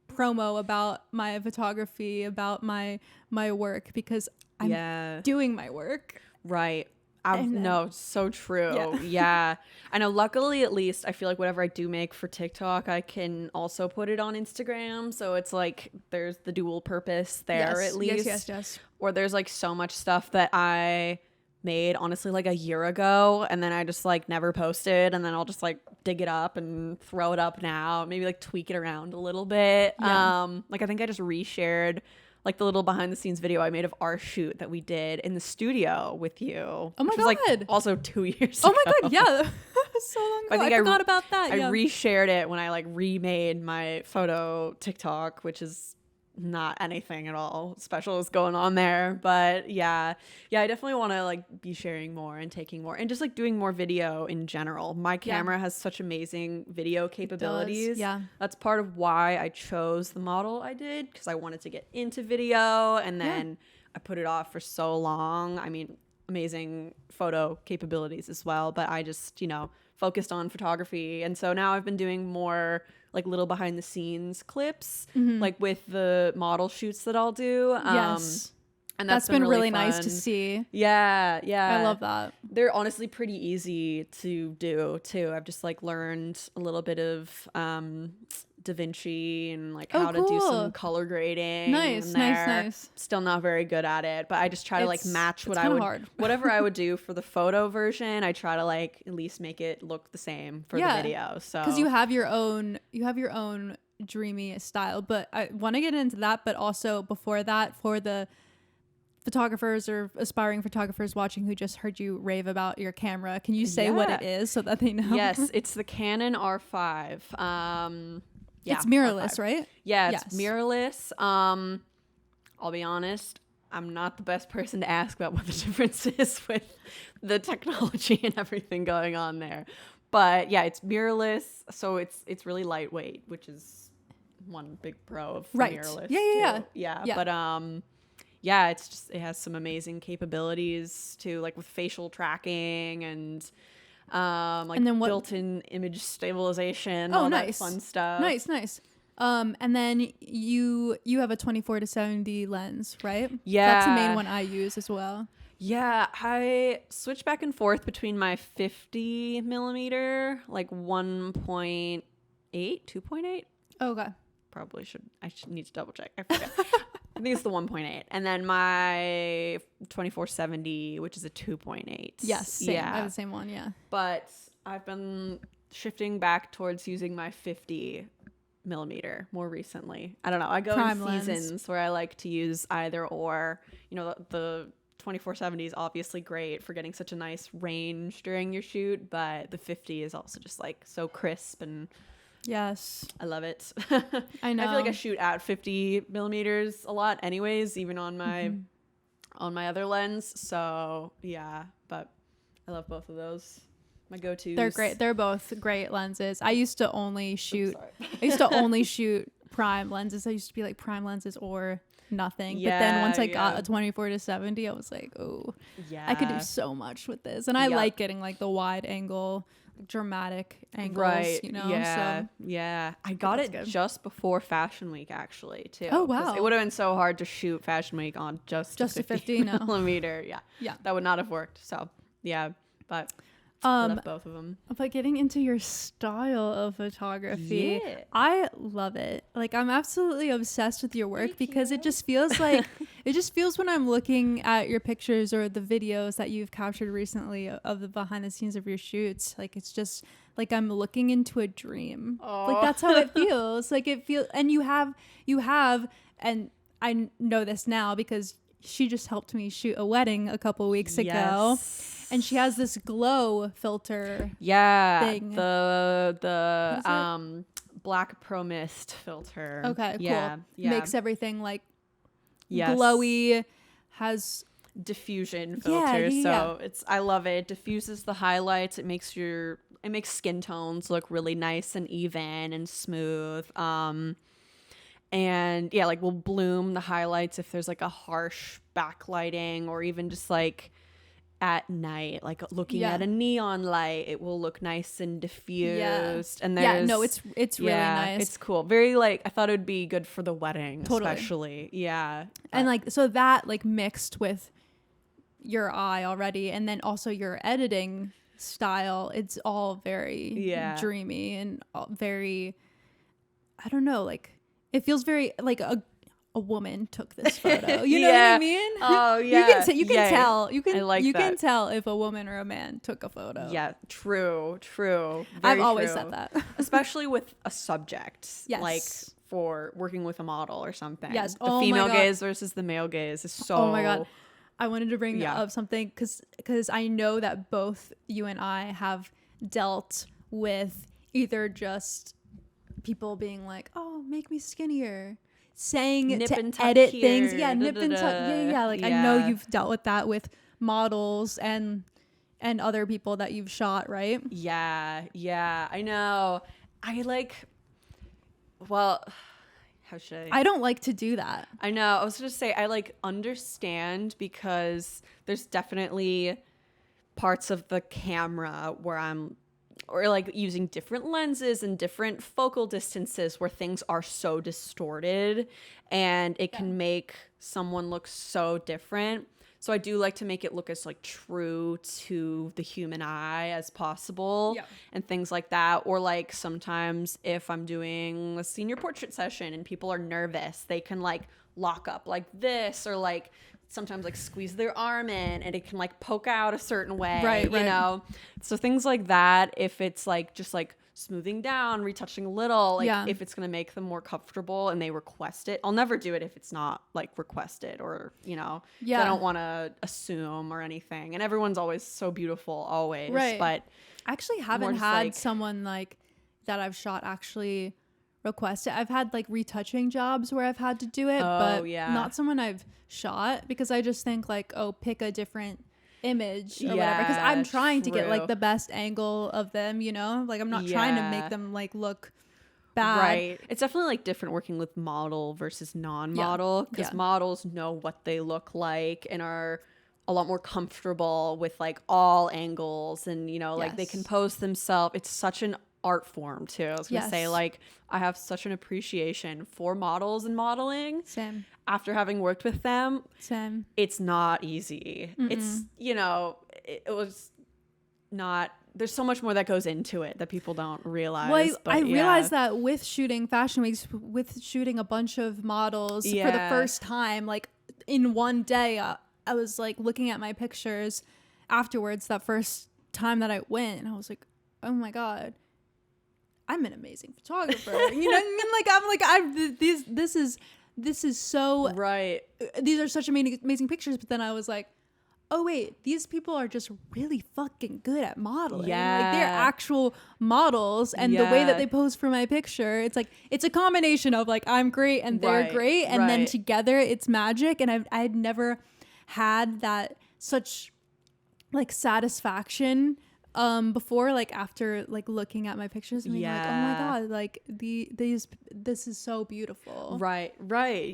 promo about my photography, about my work, because I'm doing my work. Right. No, so true. Yeah. I know, luckily, at least, I feel like whatever I do make for TikTok, I can also put it on Instagram. So it's like there's the dual purpose there, at least. Yes. Or there's like so much stuff that I made honestly like a year ago, and then I just like never posted, and then I'll just like dig it up and throw it up now, maybe like tweak it around a little bit. Like I think I just reshared like the little behind the scenes video I made of our shoot that we did in the studio with you. Oh my god. Was, like, also 2 years ago. Oh my god, yeah. So long ago. I forgot about that. I reshared it when I like remade my photo TikTok, which is not anything at all special is going on there, but I definitely want to like be sharing more and taking more and just like doing more video in general. My camera has such amazing video capabilities. That's part of why I chose the model I did, because I wanted to get into video, and then I put it off for so long. I mean, amazing photo capabilities as well, but I just focused on photography, and so now I've been doing more like little behind the scenes clips, like with the model shoots that I'll do. And that's been really nice to see. Yeah. I love that. They're honestly pretty easy to do too. I've just like learned a little bit of DaVinci and like how to do some color grading. Nice. Still not very good at it, but I just try to like match what I would whatever I would do for the photo version. I try to like at least make it look the same for the video. So because you have your own dreamy style, but I want to get into that. But also before that, for the photographers or aspiring photographers watching who just heard you rave about your camera, can you say what it is so that they know? Yes, it's the Canon R5. It's mirrorless, right? Yeah, it's mirrorless. I'll be honest, I'm not the best person to ask about what the difference is with the technology and everything going on there. But yeah, it's mirrorless, so it's really lightweight, which is one big pro of mirrorless. Yeah. But it's just, it has some amazing capabilities too, like with facial tracking and and then built-in image stabilization, all that fun stuff. Nice. And then you have a 24-70 lens, right? Yeah. That's the main one I use as well. Yeah, I switch back and forth between my 50 millimeter, like 1.8, 2.8. Okay. Probably I should need to double check. I forget. I think it's the 1.8. And then my 24-70, which is a 2.8. Yes, same. Yeah. I have the same one, yeah. But I've been shifting back towards using my 50 millimeter more recently. I don't know. I go Prime in seasons lens. where I like to use either or. You know, the 24-70 is obviously great for getting such a nice range during your shoot, but the 50 is also just like so crisp, and Yes. I love it. I know. I feel like I shoot at 50 millimeters a lot anyways, even on my on my other lens. So yeah, but I love both of those. My go-tos. They're great. They're both great lenses. I used to only shoot sorry. I used to only shoot prime lenses. I used to be like prime lenses or nothing. But then once I got a 24-70, I was like, oh, Yeah, I could do so much with this. And I Yeah. like getting like the wide angle, dramatic angles, right. you know? Yeah, So yeah. I got that's it good. just before Fashion Week, actually, too. Oh, 'Cause wow. It would have been so hard to shoot Fashion Week on just a 50 50, no. millimeter. Yeah, Yeah. that would not have worked. So yeah, but I love both of them. But getting into your style of photography, Yeah. I love it. Like I'm absolutely obsessed with your work because it just feels like it just feels when I'm looking at your pictures or the videos that you've captured recently of the behind the scenes of your shoots. Like it's just like I'm looking into a dream. Like that's how it feels. Like it feels, and you have, and I know this now because she just helped me shoot a wedding a couple weeks ago. Yes. And she has this glow filter. Yeah, thing. the black pro mist filter. Okay, yeah, cool. Yeah. Makes everything like Yes. glowy. Has diffusion Yeah, filter. yeah, So I love it. It diffuses the highlights. It makes skin tones look really nice and even and smooth. And yeah, like will bloom the highlights if there's like a harsh backlighting, or even just like at night, like looking at a neon light, it will look nice and diffused. And there's it's really nice. It's cool. Very like, I thought it would be good for the wedding, Totally. especially. Yeah. And like so that like mixed with your eye already, and then also your editing style, it's all very dreamy and all very, I don't know, like it feels very like a woman took this photo. You know what I mean? Oh yeah. You can tell. You I can tell if a woman or a man took a photo. Yeah, true. Very I've always true. said that. Especially with a subject. Yes. Like for working with a model or something. Yes. The Oh my female God. gaze versus the male gaze is so. Oh my God. I wanted to bring Yeah. up something because I know that both you and I have dealt with either just people being like, "Oh, make me skinnier," saying Nip to and tuck edit here, things, nip and tuck, da-da-da. Like I know you've dealt with that with models and other people that you've shot, right? Yeah, I know. How should I don't like to do that. I know. I was just say I like understand, because there's definitely parts of the camera where or like using different lenses and different focal distances where things are so distorted, and it can make someone look so different. So I do like to make it look as like true to the human eye as possible, and things like that. Or like sometimes if I'm doing a senior portrait session and people are nervous, they can like lock up like this, or like sometimes like squeeze their arm in and it can like poke out a certain way, Right. you know? So things like that, if it's like just like smoothing down, retouching a little, like if it's gonna make them more comfortable and they request it. I'll never do it if it's not like requested, or you know, I don't want to assume or anything. And everyone's always so beautiful, always, Right. but I actually haven't more just, had like- someone like that I've shot actually request it. I've had like retouching jobs where I've had to do it, but not someone I've shot, because I just think like, oh, pick a different image or whatever, because I'm trying to get like true. the best angle of them, you know, like I'm not trying to make them like look bad. Right. It's definitely like different working with model versus non-model, because models know what they look like and are a lot more comfortable with like all angles, and you know, like they compose themselves. It's such an art form too. I was gonna say, Yes. like, I have such an appreciation for models and modeling. Same. After having worked with them, Same. it's not easy. It's, you know, it was not, there's so much more that goes into it that people don't realize. Well, but I yeah. realized that with shooting fashion weeks, with shooting a bunch of models for the Yeah. first time, like in one day, I was like looking at my pictures afterwards that first time that I went, and I was like, oh my God, I'm an amazing photographer. You know what I mean? Like, this is so, Right. these are such amazing pictures. But then I was like, oh wait, these people are just really fucking good at modeling. Yeah. Like, they're actual models, and the way Yeah. that they pose for my picture, it's like, it's a combination of like, I'm great and they're Right, great, and then right. together it's magic. And I'd never had that such like satisfaction before, like after like looking at my pictures and being like, oh my Yeah. God, like this is so beautiful. Right.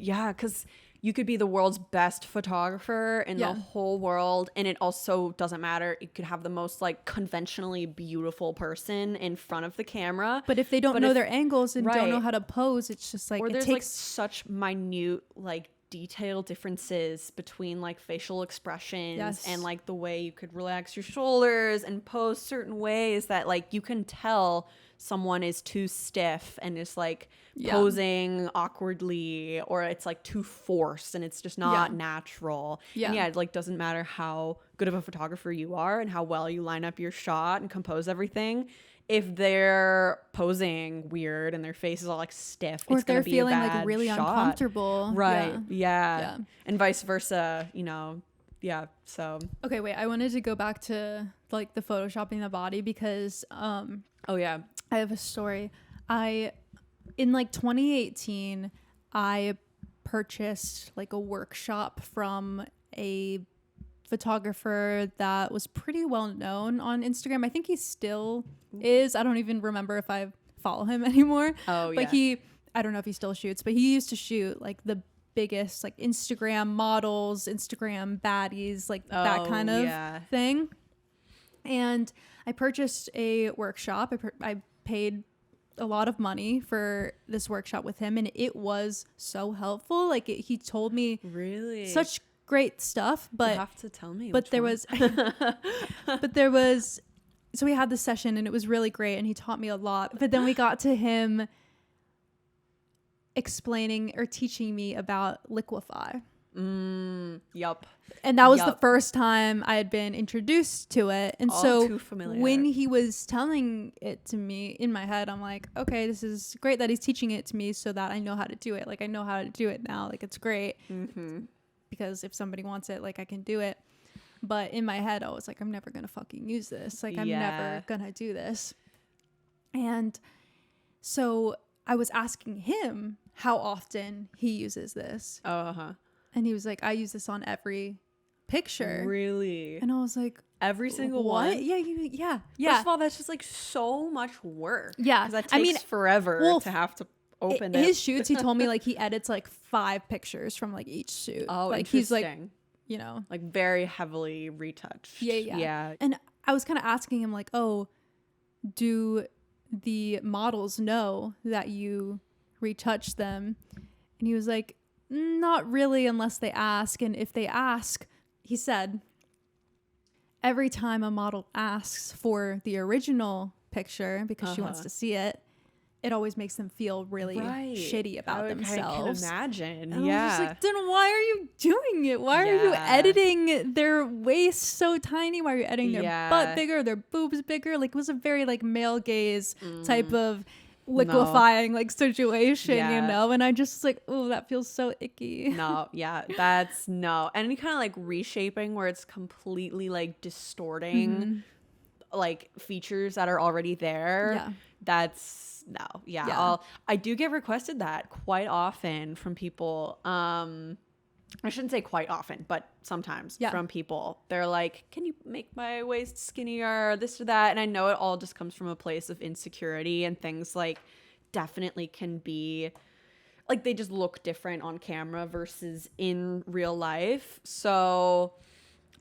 Yeah, because you could be the world's best photographer in Yeah. the whole world, and it also doesn't matter. You could have the most like conventionally beautiful person in front of the camera, But if they don't But know if- their angles and don't know right. how to pose, it's just like, or it there's like takes such minute like detail differences between like facial expressions Yes. and like the way you could relax your shoulders and pose certain ways that like you can tell someone is too stiff and is like Yeah. posing awkwardly, or it's like too forced and it's just not Yeah. natural. Yeah. And yeah, it like doesn't matter how good of a photographer you are and how well you line up your shot and compose everything. If they're posing weird and their face is all like stiff, or it's if they're gonna be a feeling like bad really shot. uncomfortable. Right. Yeah. Yeah. And vice versa, you know. Yeah. So, Okay, wait, I wanted to go back to like the photoshopping the body, because oh yeah. I have a story. In like 2018, I purchased like a workshop from a photographer that was pretty well known on Instagram. I think he still is. I don't even remember if I follow him anymore. Oh, But yeah. I don't know if he still shoots, but he used to shoot like the biggest like Instagram models, Instagram baddies, like that Oh, kind of yeah. thing. And I purchased a workshop. I paid a lot of money for this workshop with him, and it was so helpful. Like, he told me Really? such great stuff, you but have to tell me. but which there one. was so we had this session and it was really great and he taught me a lot. But then we got to him explaining or teaching me about liquefy. Yup. And that was the Yup. first time I had been introduced to it. And All so too familiar. when he was telling it to me in my head, I'm like, okay, this is great that he's teaching it to me so that I know how to do it. Like, I know how to do it now. Like, it's great. Because if somebody wants it, like, I can do it. But in my head, I was like, I'm never going to fucking use this. Like, I'm Yeah. never going to do this. And so I was asking him how often he uses this. Oh, uh-huh. And he was like, I use this on every picture. Really? And I was like, Every single what? one? Yeah, yeah. First of all, that's just like so much work. Yeah. 'Cause that takes I mean, forever well, to have to open his it. shoots, he told me like he edits like 5 pictures from like each shoot. Oh, like interesting. he's like, you know, like very heavily retouched. yeah. Yeah. And I was kind of asking him like, oh, do the models know that you retouch them? And he was like, not really, unless they ask. And if they ask, he said, every time a model asks for the original picture because she wants to see it, it always makes them feel really shitty about themselves. I can imagine. And I was yeah. just like, then why are you doing it? Why are you Yeah. editing their waist so tiny? Why are you editing their Yeah. butt bigger, their boobs bigger? Like, it was a very like male gaze type of liquefying like situation, Yeah. you know? And I just was like, oh, that feels so icky. No, yeah, that's no. Any kind of like reshaping where it's completely like distorting like features that are already there. Yeah. That's no. Yeah. Yeah. I do get requested that quite often from people. I shouldn't say quite often, but sometimes from people. They're like, can you make my waist skinnier, this or that? And I know it all just comes from a place of insecurity, and things like definitely can be like they just look different on camera versus in real life. So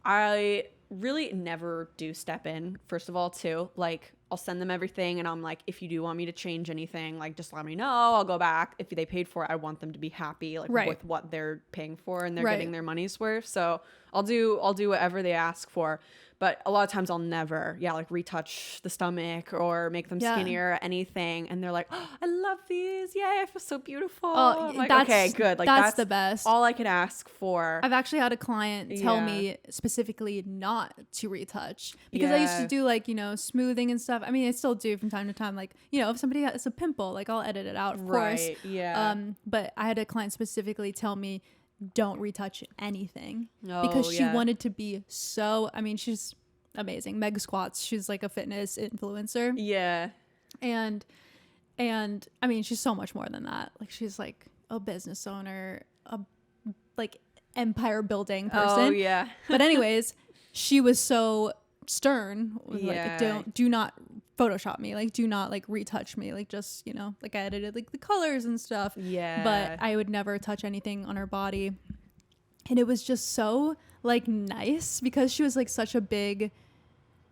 I really never do step in, first of all, too. Like, I'll send them everything, and I'm like, if you do want me to change anything, like just let me know. I'll go back. If they paid for it, I want them to be happy, like with what they're paying for, and they're getting their money's worth. So I'll do whatever they ask for. But a lot of times I'll never, like retouch the stomach or make them skinnier or anything. And they're like, oh, I love these. Yay, I feel so beautiful. Oh, I'm like, okay, good. Like that's the best. All I could ask for. I've actually had a client tell me specifically not to retouch because I used to do like, smoothing and stuff. I mean, I still do from time to time. Like, if somebody has a pimple, like I'll edit it out, of course. Yeah. But I had a client specifically tell me, don't retouch anything because she wanted to be she's amazing. Meg Squats, she's like a fitness influencer. Yeah. And I mean, she's so much more than that. Like she's like a business owner, a like empire building person. Oh yeah. But anyways, she was so stern with like do not Photoshop me, like do not like retouch me, like just like I edited like the colors and stuff, but I would never touch anything on her body. And it was just so like nice because she was like such a big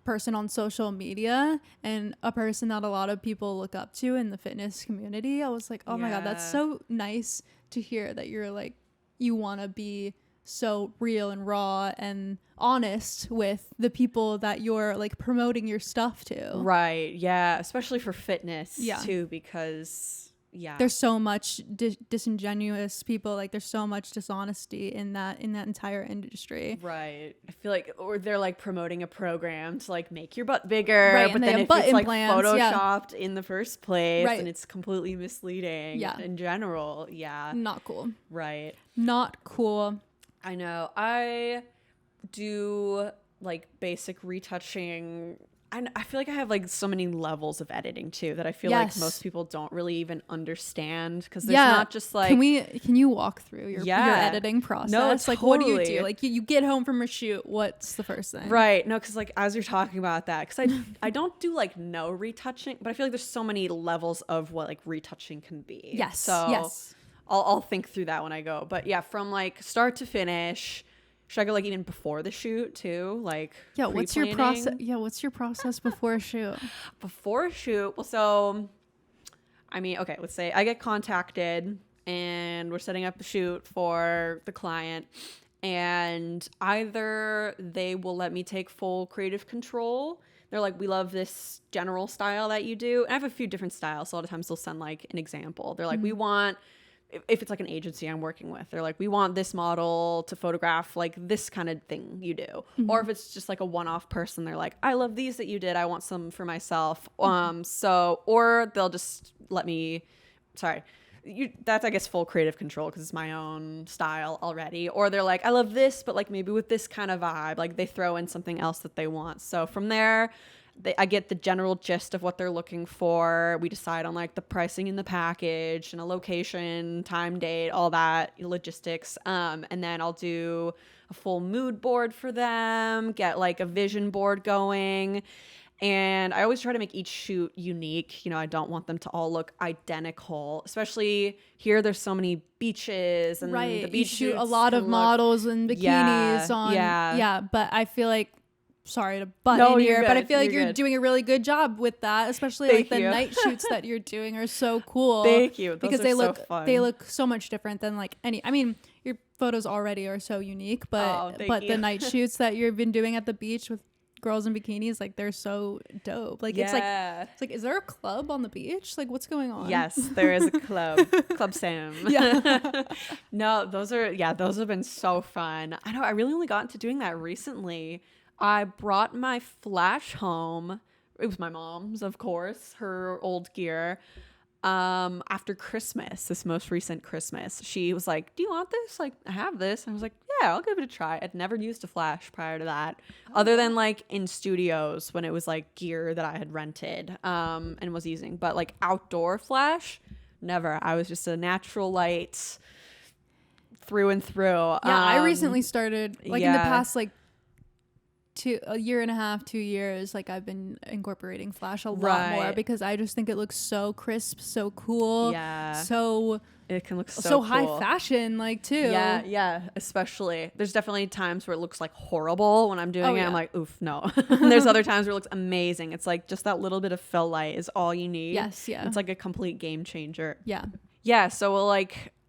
person on social media and a person that a lot of people look up to in the fitness community. I was like, oh my god, that's so nice to hear that you're like, you want to be so real and raw and honest with the people that you're like promoting your stuff to. Right. Yeah. Especially for fitness too, because there's so much disingenuous people. Like there's so much dishonesty in that entire industry. Right. I feel like, or they're like promoting a program to like make your butt bigger, but then if it's like photoshopped in the first place, and it's completely misleading in general. Yeah. Not cool. Right. Not cool. I know. I do like basic retouching. I feel like I have like so many levels of editing too that I feel like most people don't really even understand because there's not just like. Can you walk through your editing process? No, it's like totally. What do? Like you get home from a shoot. What's the first thing? Right. No, because like as you're talking about that, because I don't do like no retouching, but I feel like there's so many levels of what like retouching can be. Yes. So I'll think through that when I go. But yeah, from like start to finish. Should I go like even before the shoot too? Like what's your process? Yeah, what's your process before a shoot? Before a shoot, well, so I mean, okay, let's say I get contacted and we're setting up a shoot for the client, and either they will let me take full creative control. They're like, we love this general style that you do, and I have a few different styles. So a lot of times they'll send like an example. They're like, we want. If it's like an agency I'm working with, they're like, we want this model to photograph like this kind of thing you do. Or if it's just like a one-off person, they're like, I love these that you did. I want some for myself. Or they'll just let me, that's, I guess, full creative control because it's my own style already. Or they're like, I love this, but like maybe with this kind of vibe, like they throw in something else that they want. So from there, I get the general gist of what they're looking for. We decide on like the pricing in the package and a location, time, date, all that, logistics. And then I'll do a full mood board for them, get like a vision board going. And I always try to make each shoot unique. I don't want them to all look identical, especially here. There's so many beaches and the beach shoot a lot of models and bikinis on. Yeah. But I feel like, sorry to butt in here, but I feel like you're doing a really good job with that, especially like the night shoots that you're doing are so cool. Thank you. Because they look so much different than like your photos already are so unique, but the night shoots that you've been doing at the beach with girls in bikinis, like they're so dope. Like it's like is there a club on the beach? Like what's going on? Yes, there is a club. Club Sam. Yeah. No, those have been so fun. I know I really only got into doing that recently. I brought my flash home. It was my mom's, of course, her old gear. After Christmas, this most recent Christmas, she was like, do you want this? Like, I have this. And I was like, yeah, I'll give it a try. I'd never used a flash prior to that, other than like in studios when it was like gear that I had rented and was using. But like outdoor flash, never. I was just a natural light through and through. Yeah, I recently started, like in the past like a year and a half, 2 years, like I've been incorporating flash a lot more Right. because I just think it looks so crisp, so cool, Yeah. so It can look so high cool. fashion, like too. Yeah, especially. There's definitely times where it looks like horrible when I'm doing it. yeah. I'm like, oof, no. And there's other times where it looks amazing. It's like just that little bit of fill light is all you need. Yes, yeah. It's like a complete game changer. Yeah. Yeah, so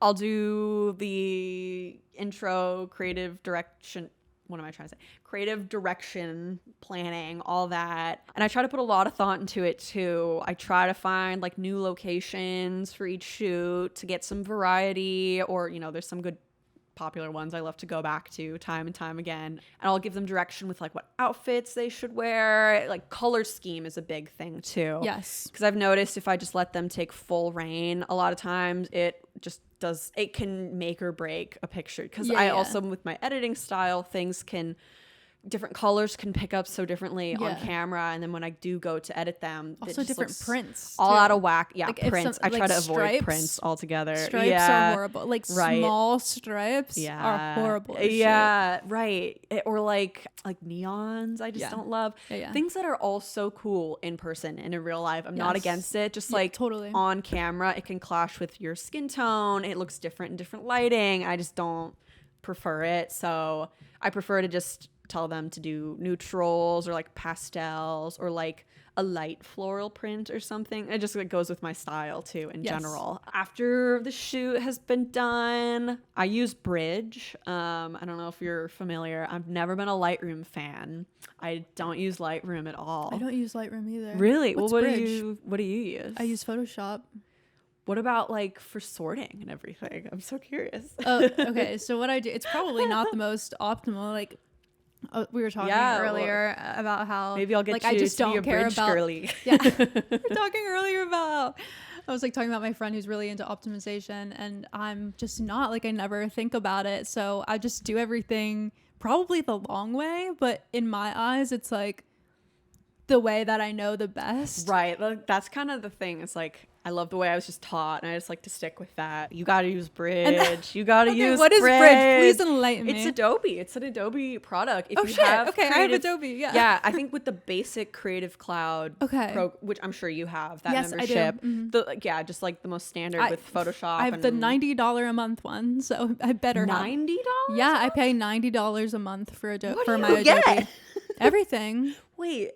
I'll do the intro, creative direction. What am I trying to say? Creative direction, planning, all that. And I try to put a lot of thought into it too. I try to find like new locations for each shoot to get some variety, or, you know, there's some good popular ones I love to go back to time and time again. And I'll give them direction with like what outfits they should wear. Like color scheme is a big thing too. Yes. Because I've noticed if I just let them take full reign, a lot of times it can make or break a picture. Because I also, with my editing style, different colors can pick up so differently on camera, and then when I do go to edit them, Also different prints all too. out of whack. Yeah, Like prints. I try to avoid prints altogether. Stripes are horrible. Like small stripes are horrible. As shit. Right. Or like neons. I just don't love things that are all so cool in person and in real life. I'm not against it. Just like totally. On camera, it can clash with your skin tone. It looks different in different lighting. I just don't prefer it. So I prefer to just tell them to do neutrals or like pastels or like a light floral print or something. It just goes with my style too in general. After the shoot has been done, I use Bridge. I don't know if you're familiar. I've never been a Lightroom fan. I don't use Lightroom at all. I don't use Lightroom either. Really? What's Well, Bridge? what do you use? I use Photoshop. What about like for sorting and everything? I'm so curious. Oh, okay. So what I do, it's probably not the most optimal. Like we were talking earlier about how maybe I'll get like you I just to don't be a care Bridge about. girly. Yeah, we were talking earlier about. I was like talking about my friend who's really into optimization, and I'm just not. Like I never think about it, so I just do everything probably the long way. But in my eyes, it's like the way that I know the best. Right. That's kind of the thing. It's like I love the way I was just taught, and I just like to stick with that. You got to use Bridge. You got to use what is Bridge? Please enlighten me. It's Adobe. It's an Adobe product. If you shit. have Okay, I have Adobe. Yeah. Yeah, I think with the basic Creative Cloud which I'm sure you have that membership. I do. Just like the most standard with Photoshop. I have the $90 a month one, so I better have. $90? Yeah, I pay $90 a month for my you get? Adobe. Everything. Wait.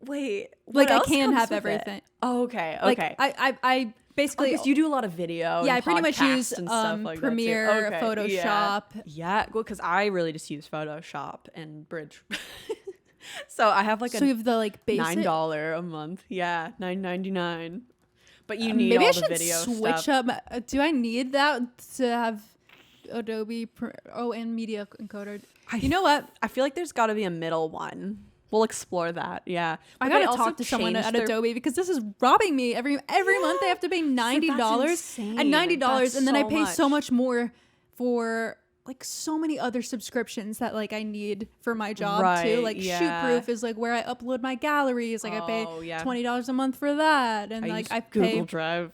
What Like else I can comes have with everything. It? Oh, okay. Like Okay. I basically because you do a lot of video. yeah, and I pretty much podcasts use and stuff like Premiere, that too. Okay, Photoshop. Yeah, well, because I really just use Photoshop and Bridge. So I have like So you have the like basic $9 a month. Yeah, $9.99. But you need maybe all I the should video switch stuff. up. Do I need that to have Adobe and Media Encoder? You know what? I feel like there's got to be a middle one. We'll explore that. Yeah, I But gotta they also talk to someone changed at their- Adobe because this is robbing me every month. They have to pay $90 insane. and $90, That's and then I so pay so much. much more for like so many other subscriptions that like I need for my job too. Right, Like yeah. Shootproof is like where I upload my galleries. Like I pay $20 a month for that, and like I Google pay. Drive.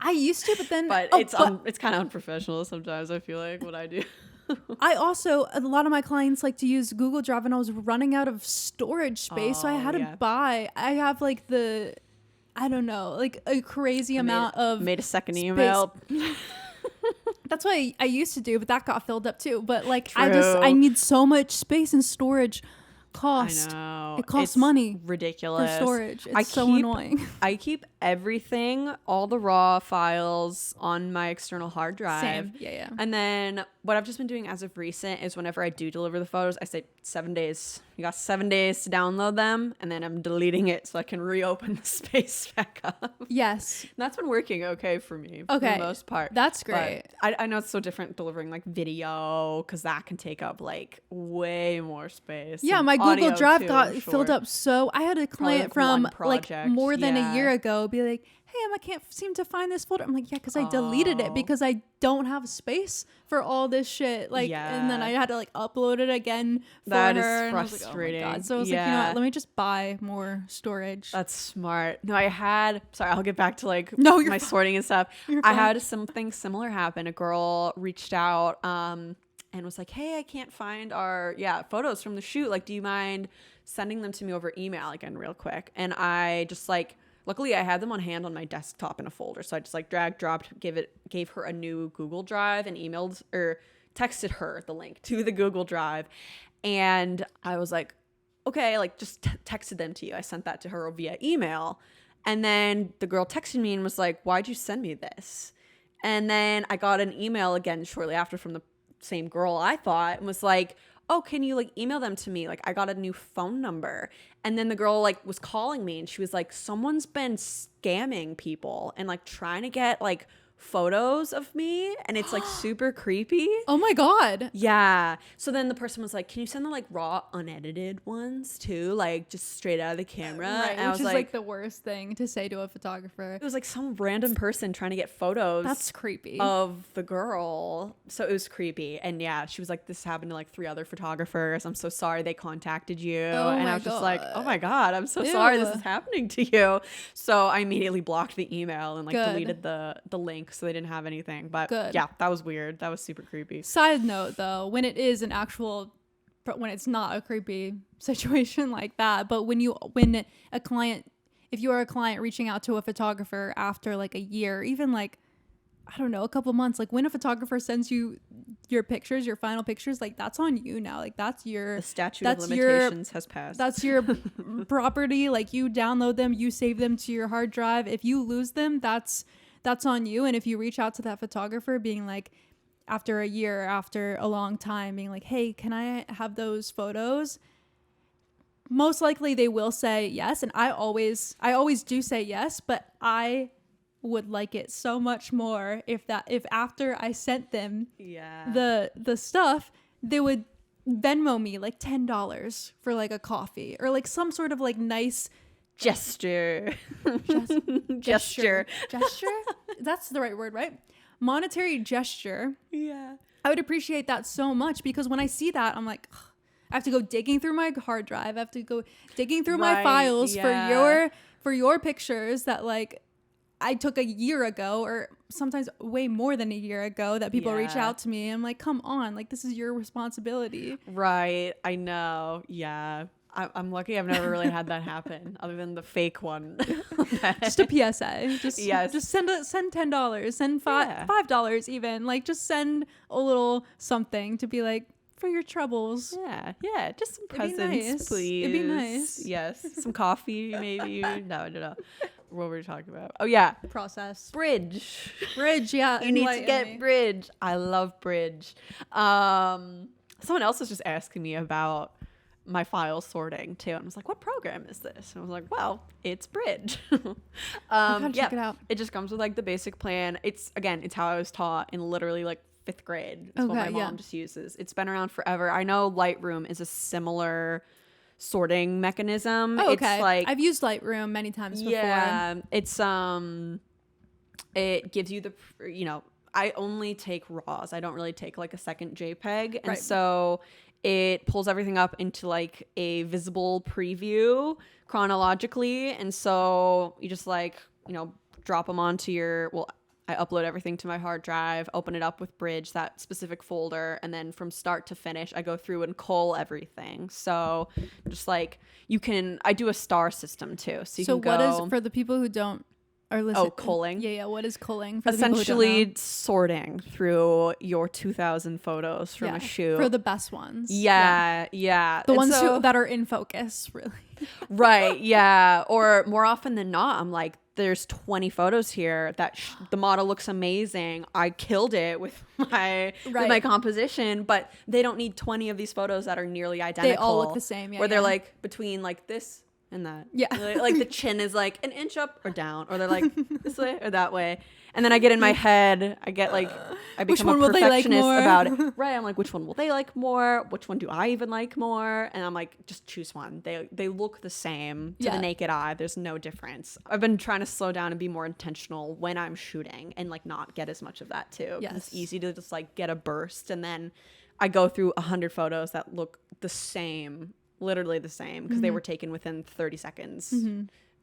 I used to, but then But it's kind of unprofessional sometimes. I feel like what I do. I also, a lot of my clients like to use Google Drive, and I was running out of storage space, so I had to buy. I have like I don't know, like a crazy amount of made a second space. email. That's what I used to do, but that got filled up too. But like True. I need so much space and storage. I know. It costs It's money ridiculous. for storage. It's so annoying. I keep everything, all the raw files on my external hard drive. Same. Yeah. And then what I've just been doing as of recent is whenever I do deliver the photos, I say 7 days. You got 7 days to download them, and then I'm deleting it so I can reopen the space back up. Yes. And that's been working okay for me for Okay. the most part. That's great. But I know it's so different delivering like video because that can take up like way more space. Yeah, and my Google audio, Drive too, got I'm filled sure. up. So I had a client like, from one like project, more than yeah. a year ago be like, hey, I can't seem to find this folder. I'm like, yeah, because I deleted it because I don't have space for all this shit. Like, and then I had to like upload it again for That her. is and I was like, frustrating. oh my God. So I was like, you know what? Let me just buy more storage. That's smart. No, sorry, I'll get back to like you're my sorting and stuff. I had something similar happen. A girl reached out and was like, hey, I can't find our photos from the shoot. Like, do you mind sending them to me over email again real quick? And I just like, luckily I had them on hand on my desktop in a folder. So I just like drag, dropped, gave her a new Google Drive and emailed or texted her the link to the Google Drive. And I was like, okay, like just texted them to you. I sent that to her via email. And then the girl texted me and was like, why'd you send me this? And then I got an email again shortly after from the same girl, I thought, and was like, oh, can you like email them to me? Like, I got a new phone number. And then the girl like was calling me and she was like, someone's been scamming people and like trying to get like photos of me, and it's like super creepy. Oh my God. Yeah. So then the person was like, can you send the like raw unedited ones too, like just straight out of the camera? Right, and I which was is like the worst thing to say to a photographer. it was like some random person trying to get photos. That's creepy. Of the girl. So it was creepy. And yeah, she was like, this happened to like 3 other photographers. I'm so sorry they contacted you. And I was just like, oh my God, I'm so sorry this is happening to you. So I immediately blocked the email and like deleted the link so they didn't have anything. But yeah, that was weird. That was super creepy. Side note though, when it is an actual, when it's not a creepy situation like that, but when a client, if you are a client reaching out to a photographer after like a year, even like, I don't know, a couple months, like when a photographer sends you your pictures, your final pictures, like that's on you now. Like that's your, the statute of limitations has passed. That's your property. Like you download them, you save them to your hard drive. If you lose them, that's on you. And if you reach out to that photographer being like, after a year, after a long time, being like, hey, can I have those photos? Most likely they will say yes. And I always do say yes, but I would like it so much more if after I sent them the stuff, they would Venmo me like $10 for like a coffee or like some sort of like nice gesture. Gesture. That's the right word, right? Monetary gesture. Yeah. I would appreciate that so much, because when I see that, I'm like, ugh, I have to go digging through my hard drive. I have to go digging through my files for your pictures that like I took a year ago, or sometimes way more than a year ago, that people reach out to me. I'm like, come on, like this is your responsibility. Right. I know. Yeah. I'm lucky I've never really had that happen other than the fake one. Just a PSA. Just send $10, send $5 even. Like just send a little something to be like, for your troubles. Yeah. Just some presents, please. It'd be nice. Yes. Some coffee, maybe. No. What were we talking about? Oh yeah. Process. Bridge. Yeah. You need to get Bridge. I love Bridge. Someone else was just asking me about my file sorting too, and I was like, what program is this? And I was like, well, it's Bridge. I gotta check it out. It just comes with like the basic plan. It's how I was taught in literally like 5th grade. It's what my mom just uses. It's been around forever. I know Lightroom is a similar sorting mechanism. Oh, okay. It's like, I've used Lightroom many times before. Yeah, it's it gives you the, I only take RAWs. I don't really take like a second JPEG, and so it pulls everything up into like a visible preview chronologically. And so you just like, drop them onto I upload everything to my hard drive, open it up with Bridge, that specific folder. And then from start to finish, I go through and cull everything. So just like I do a star system too. So you can go. What is, for the people who don't, are listening? Oh, culling. Yeah. What is culling? For essentially sorting through your 2,000 photos from a shoot for the best ones. Yeah. The ones that are in focus, really. Right. Yeah. Or more often than not, I'm like, there's 20 photos here that the model looks amazing. I killed it with my composition, but they don't need 20 of these photos that are nearly identical. They all look the same. Yeah. Where they're like between like this and that. Yeah. Like the chin is like an inch up or down, or they're like this way or that way. And then I get in my head, I become a perfectionist about it. Right. I'm like, which one will they like more? Which one do I even like more? And I'm like, just choose one. They look the same to the naked eye. There's no difference. I've been trying to slow down and be more intentional when I'm shooting and like not get as much of that too. Yes. It's easy to just like get a burst, and then I go through 100 photos that look the same, literally the same, because they were taken within 30 seconds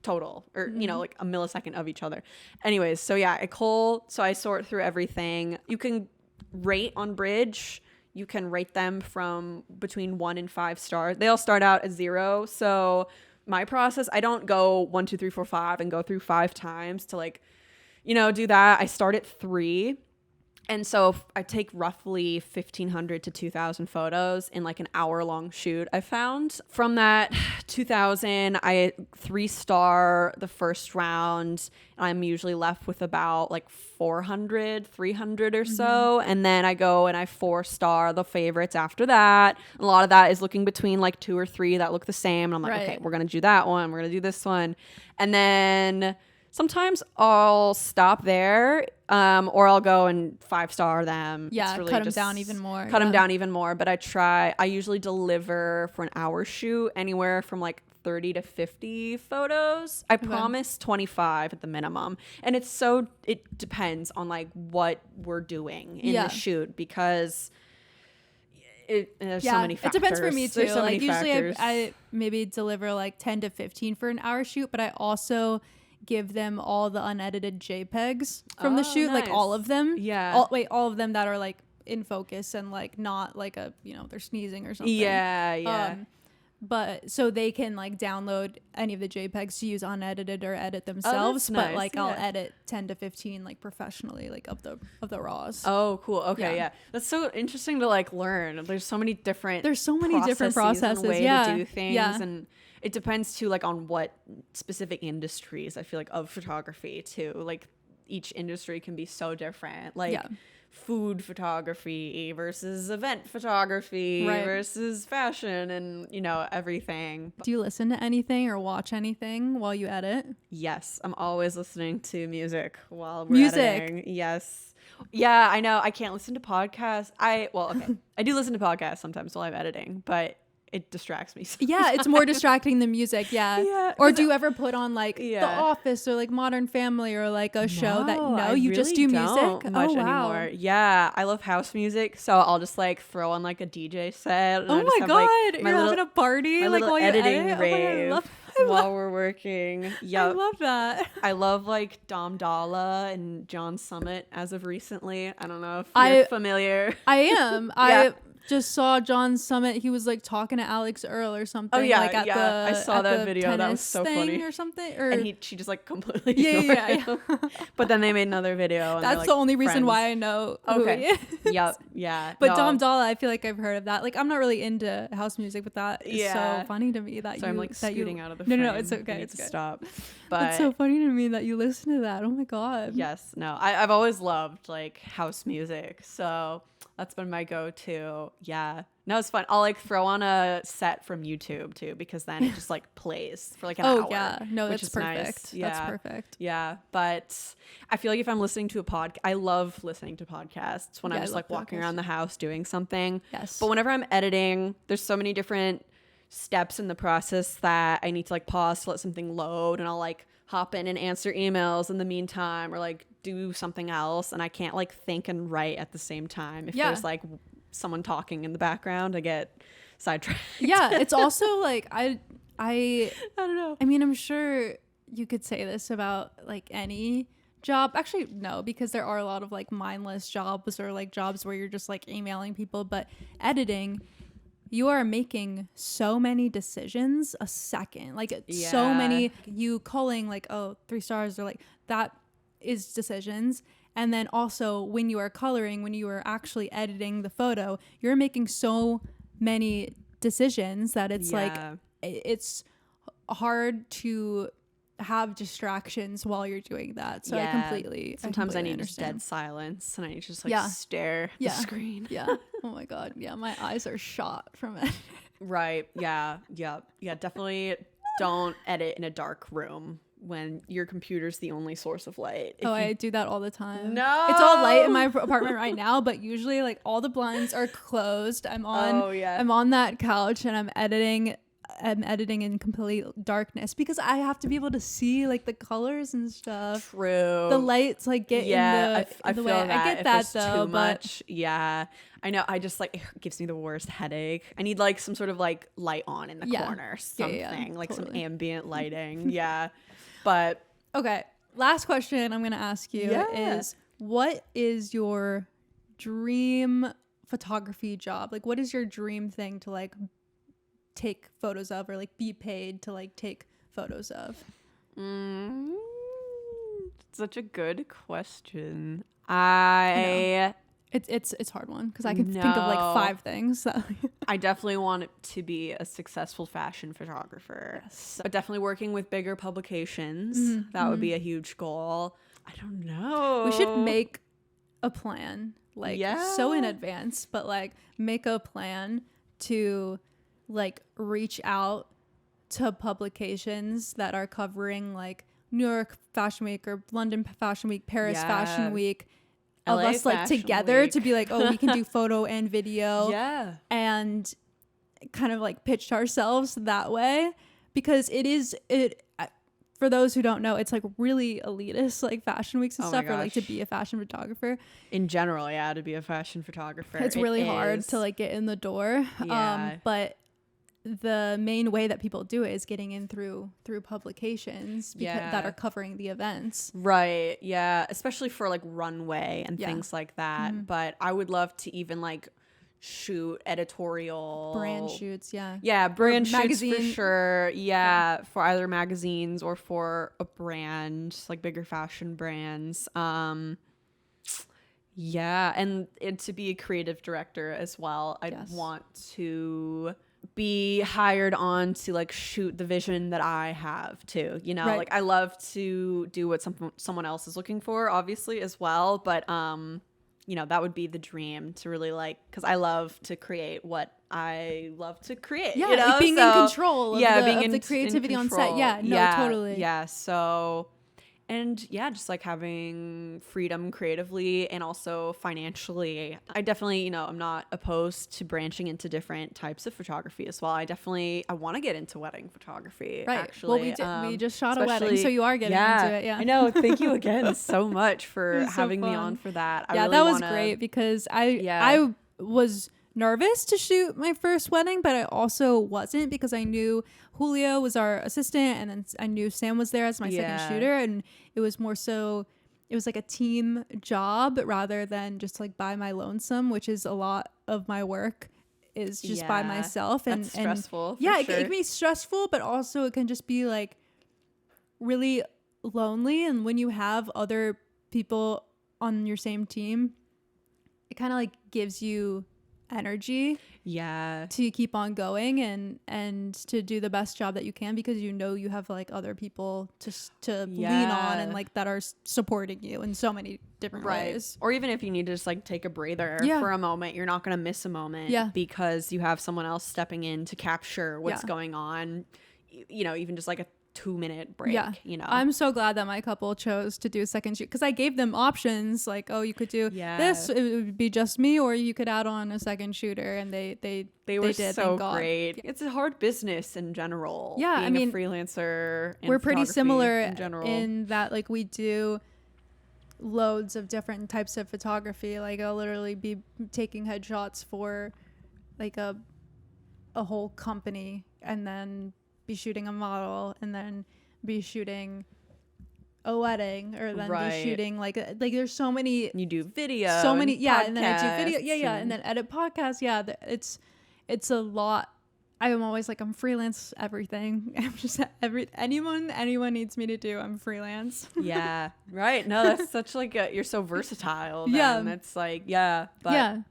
total, or like a millisecond of each other. Anyways, so yeah, so I sort through everything. You can rate on Bridge you can rate them from between 1 and 5 stars. They all start out at 0. So my process, I don't go 1, 2, 3, 4, 5 and go through 5 times to like, do that. I start at 3. And so I take roughly 1,500 to 2,000 photos in like an hour-long shoot, I found. From that 2,000, I 3-star the first round. I'm usually left with about like 400, 300 or so. And then I go and I 4-star the favorites after that. And a lot of that is looking between like 2 or 3 that look the same. And I'm like, okay, we're going to do that one. We're going to do this one. And then sometimes I'll stop there, or I'll go and 5-star them. Yeah, really cut them down even more. Cut them down even more. But I usually deliver for an hour shoot anywhere from like 30 to 50 photos. I promise 25 at the minimum. And it depends on like what we're doing in the shoot, because there's so many factors. It depends for me too. There's so like many usually factors. I maybe deliver like 10 to 15 for an hour shoot, but I also give them all the unedited JPEGs from the shoot, nice. like all of them. Yeah. All of them that are like in focus and like not like they're sneezing or something. Yeah. But so they can like download any of the JPEGs to use unedited or edit themselves. That's but nice. like I'll edit 10 to 15 like professionally, like of the raws. Oh, cool. Okay, yeah. That's so interesting to like learn. There's so many different processes and way yeah. to do things, yeah. and it depends too, like on what specific industries. I feel like of photography too. Like each industry can be so different. Like food photography versus event photography versus fashion, and everything. Do you listen to anything or watch anything while you edit? Yes, I'm always listening to music while we're editing. Yes. Yeah, I know. I can't listen to podcasts. I do listen to podcasts sometimes while I'm editing, but it distracts me sometimes. Yeah, it's more distracting than music. Yeah. Or do you ever put on like The Office or like Modern Family or like a show that you just do music much anymore. Yeah, I love house music, so I'll just like throw on like a DJ set. And oh my god, like, you're having a party like while you're editing. Rave while we're working. Yeah, I love that. I love like Dom Dalla and John Summit as of recently. I don't know if you're familiar. I am. I just saw John Summit. He was like talking to Alex Earl or something. Oh yeah, like at I saw that video. That was so funny. Or something. And she just like completely yeah. But then they made another video. And that's like, the only reason friends. why I know. Okay. Who he is. Yeah. But Dom Dalla, I feel like I've heard of that. Like I'm not really into house music, but that is so funny to me that I'm like scooting out of the frame. No, it's okay. It's to stop. But it's so funny to me that you listen to that. Oh my god. Yes. No. I've always loved like house music, so that's been my go-to. Yeah. No, it's fun. I'll like throw on a set from YouTube too, because then it just like plays for like an hour. Oh yeah. No, which that's is perfect. Nice. Yeah. That's perfect. Yeah. But I feel like if I'm listening to a I love listening to podcasts when I'm just like walking around the house doing something. Yes. But whenever I'm editing, there's so many different steps in the process that I need to like pause to let something load, and I'll like hop in and answer emails in the meantime, or like do something else, and I can't like think and write at the same time if there's like someone talking in the background. I get sidetracked. Yeah, it's also like I don't know. I mean, I'm sure you could say this about like any job. Actually, no, because there are a lot of like mindless jobs or like jobs where you're just like emailing people, but editing, you are making so many decisions a second. Like so many, you calling like, 3 stars, or like that is decisions. And then also when you are coloring, when you are actually editing the photo, you're making so many decisions that it's like, it's hard to have distractions while you're doing that. So sometimes I need understand. Just dead silence, and I need to just like stare at the screen. Oh my god. Yeah, my eyes are shot from it. Right. Yeah. Definitely don't edit in a dark room when your computer's the only source of light. I do that all the time. No, it's all light in my apartment right now, but usually like all the blinds are closed. I'm on that couch and I'm editing in complete darkness because I have to be able to see like the colors and stuff. True. The lights like get in the way. That I get that though, too but much. Yeah. I know. I just like, it gives me the worst headache. I need like some sort of like light on in the corner, something like some ambient lighting. Yeah. But okay. Last question I'm going to ask you is, what is your dream photography job? Like, what is your dream thing to like take photos of, or like be paid to like take photos of? Such a good question. It's a hard one because I can think of like 5 things that I definitely want to be a successful fashion photographer. Yes. But definitely working with bigger publications. That would be a huge goal. I don't know. we should make a plan, like so in advance, but like make a plan to like reach out to publications that are covering like New York Fashion Week or London Fashion Week, Paris Fashion Week, of LA us like Fashion together Week. to be like, oh, we can do photo and video. Yeah. And kind of like pitched ourselves that way, because for those who don't know, it's like really elitist, like fashion weeks and stuff, or like to be a fashion photographer in general. Yeah, to be a fashion photographer, it's really hard to like get in the door. But the main way that people do it is getting in through publications that are covering the events. Right. Yeah. Especially for like runway and things like that. But I would love to even like shoot editorial Brand shoots. Brand shoots magazine. for sure. For either magazines or for a brand, like bigger fashion brands. And to be a creative director as well. I'd want to be hired on to like shoot the vision that I have too, you know. Like I love to do what someone else is looking for, obviously, as well, but you know, that would be the dream, to really like, because I love to create what I love to create, you know, like being in control of the creativity on set. Totally. So, and just like having freedom creatively and also financially. I definitely, you know, I'm not opposed to branching into different types of photography as well. I want to get into wedding photography. Actually, well, we just shot a wedding, so you are getting into it. I know. Thank you again so much for having me on for that. That was great, because I was nervous to shoot my first wedding, but I also wasn't, because I knew Julio was our assistant, and then I knew Sam was there as my second shooter, and it was more so, it was like a team job rather than just like by my lonesome, which is a lot of my work is just by myself. And that's stressful. It can be stressful, but also it can just be like really lonely. And when you have other people on your same team, it kind of like gives you energy to keep on going and to do the best job that you can, because you know you have like other people to lean on and like that are supporting you in so many different ways. Or even if you need to just like take a breather for a moment, you're not going to miss a moment because you have someone else stepping in to capture what's going on, you know, even just like a 2-minute break. You know, I'm so glad that my couple chose to do a second shoot, because I gave them options like, oh, you could do this, it would be just me, or you could add on a second shooter, and they were did, so great. It's a hard business in general. Being I mean, a freelancer and we're pretty similar in general, in that like we do loads of different types of photography. Like I'll literally be taking headshots for like a whole company, and then be shooting a model, and then be shooting a wedding, or then be shooting like there's so many. You do video, so many, and and then I do video, and then edit podcasts. It's a lot. I'm always like, I'm freelance everything. I'm just anyone needs me to do, I'm freelance. No, that's such like you're so versatile then. It's like but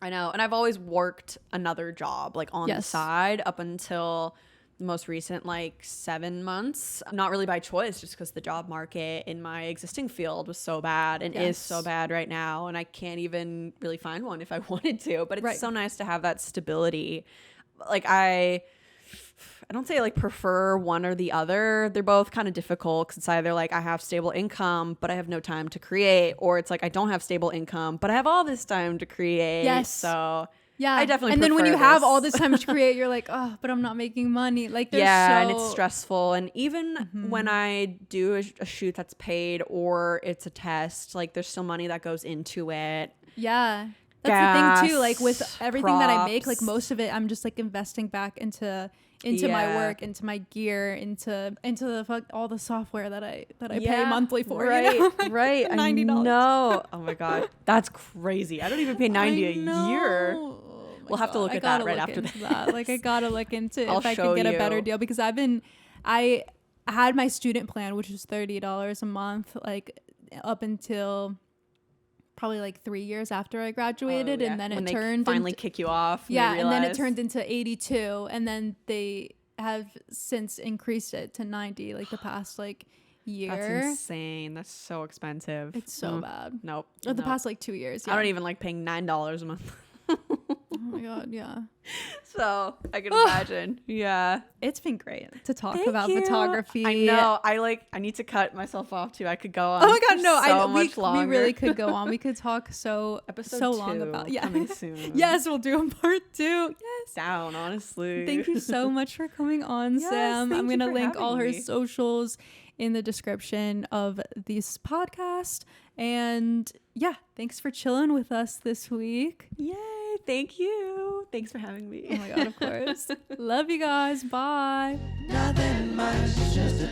I know. And I've always worked another job like on the side up until the most recent like 7 months, not really by choice, just because the job market in my existing field was so bad and is so bad right now, and I can't even really find one if I wanted to. But it's so nice to have that stability. Like I don't say like prefer one or the other. They're both kind of difficult, because it's either like I have stable income but I have no time to create, or it's like I don't have stable income but I have all this time to create. So I definitely and then when you have all this time to create, you're like, oh, but I'm not making money. Like there's and it's stressful. And even when I do a shoot that's paid or it's a test, like there's still money that goes into it. That's the thing too. Like with gas, everything that I make, like props. most of it, I'm just like investing back into my Yeah. work, into my gear, into all the software that I pay Yeah, monthly for. Right, You know? right. I $90. know. Oh my god, that's crazy. I don't even pay 90 a year. Oh my We'll have to look I at that gotta right look after into this. that. Like I gotta look into I'll if I show could get a better you. deal, because I had my student plan, which was $30 a month, like up until probably like 3 years after I graduated, Oh, yeah. and then when it they turned finally into, kick you off. yeah, they and then it realize- turned into 82, and then they have since increased it to 90, like the past like year. That's insane. That's so expensive. It's so bad. Nope. Or the nope. past like 2 years. Yeah. I don't even like paying $9 a month. Oh my god, yeah. So I can imagine. Yeah. It's been great to talk Thank about you. photography. I know. I need to cut myself off too. I could go on. Oh my god, no! so much longer. We really could go on. We could talk Episode so 2 long about coming soon. Yes, we'll do a part 2. Yes. Down, honestly. Thank you so much for coming on, Yes, Sam. thank I'm you gonna for link all her having me. socials in the description of this podcast. And yeah, thanks for chilling with us this week. Yay! Thank you. Thanks for having me. Oh my god, of course. Love you guys. Bye. Nothing much, just a